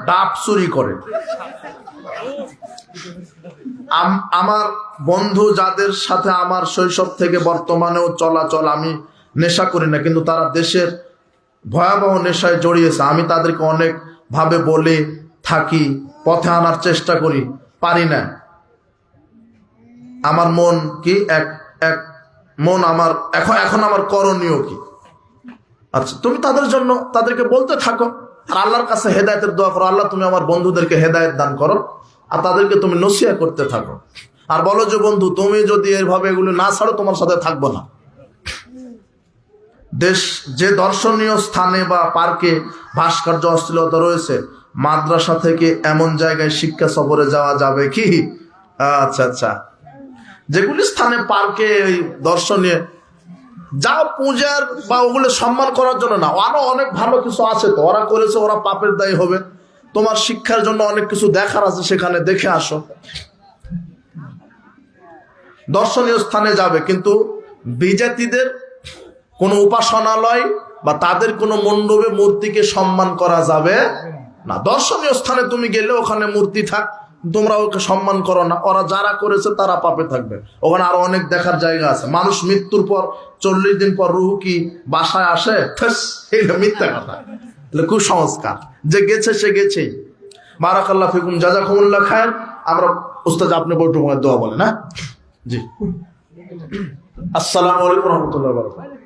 ডাব চুরি করে। আমার বন্ধু যাদের সাথে আমার শৈশব থেকে বর্তমানেও চলাচল, আমি নেশা করি না, কিন্তু তারা দেশের ভয়াবহ নেশায় জড়িয়েছে। আমি তাদেরকে অনেক ভাবে বলে থাকি, পথে আনার চেষ্টা করি, পারি না। আমার মন কি এক এক মন আমার এখন আমার করণীয় কি? আচ্ছা, তুমি তাদের জন্য তাদেরকে বলতে থাকো আর আল্লাহর কাছে হেদায়েতের দোয়া করো, আল্লাহ তুমি আমার বন্ধুদেরকে হেদায়েত দান করো, আর তাদেরকে তুমি নসিহত করতে থাকো আর বলো যে বন্ধু তুমি যদি এভাবে এগুলো না ছাড়ো তোমার সাথে থাকবো না। দেশ যে দর্শনীয় স্থানে বা পার্কে ভাস্কর্য অশ্লীলতা রয়েছে, মাদ্রাসা থেকে এমন জায়গায় শিক্ষা সফরে যাওয়া যাবে কি? আচ্ছা আচ্ছা, যেগুলি স্থানে পার্কে ওই দর্শনীয় যা পূজার বা ওগুলো সম্মান করার জন্য না, আরো অনেক ভালো কিছু আছে তো, ওরা করেছে, ওরা পাপের দায়ী হবে। তোমার শিক্ষার জন্য অনেক কিছু দেখার আছে, সেখানে দেখে আসো। দর্শনীয় স্থানে যাবে, কিন্তু বিজাতিদের কোনো উপাসনালয় বা তাদের কোনো মণ্ডপে মূর্তিকে সম্মান করা যাবে না। দর্শনীয় স্থানে তুমি গেলে ওখানে মূর্তি থাক, তোমরা ওকে সম্মান করো না, ওরা যারা করেছে তারা পাপে থাকবে। ওখানে আরো অনেক দেখার জায়গা আছে। মানুষ মৃত্যুর পর 40 দিন পর রুহ কি বাসায় আসে? এইটা মিথ্যা কথা, কুসংস্কার। যে গেছে সে গেছেই। বারাকাল্লাহ ফিকুম, জাযাকুমুল্লাহ খায়ের। আমরা উস্তাদ আপনি বৈঠক দোয়া বলেন। হ্যাঁ জি, আসসালামু আলাইকুম ওয়া রাহমাতুল্লাহি ওয়া বারাকাতুহু।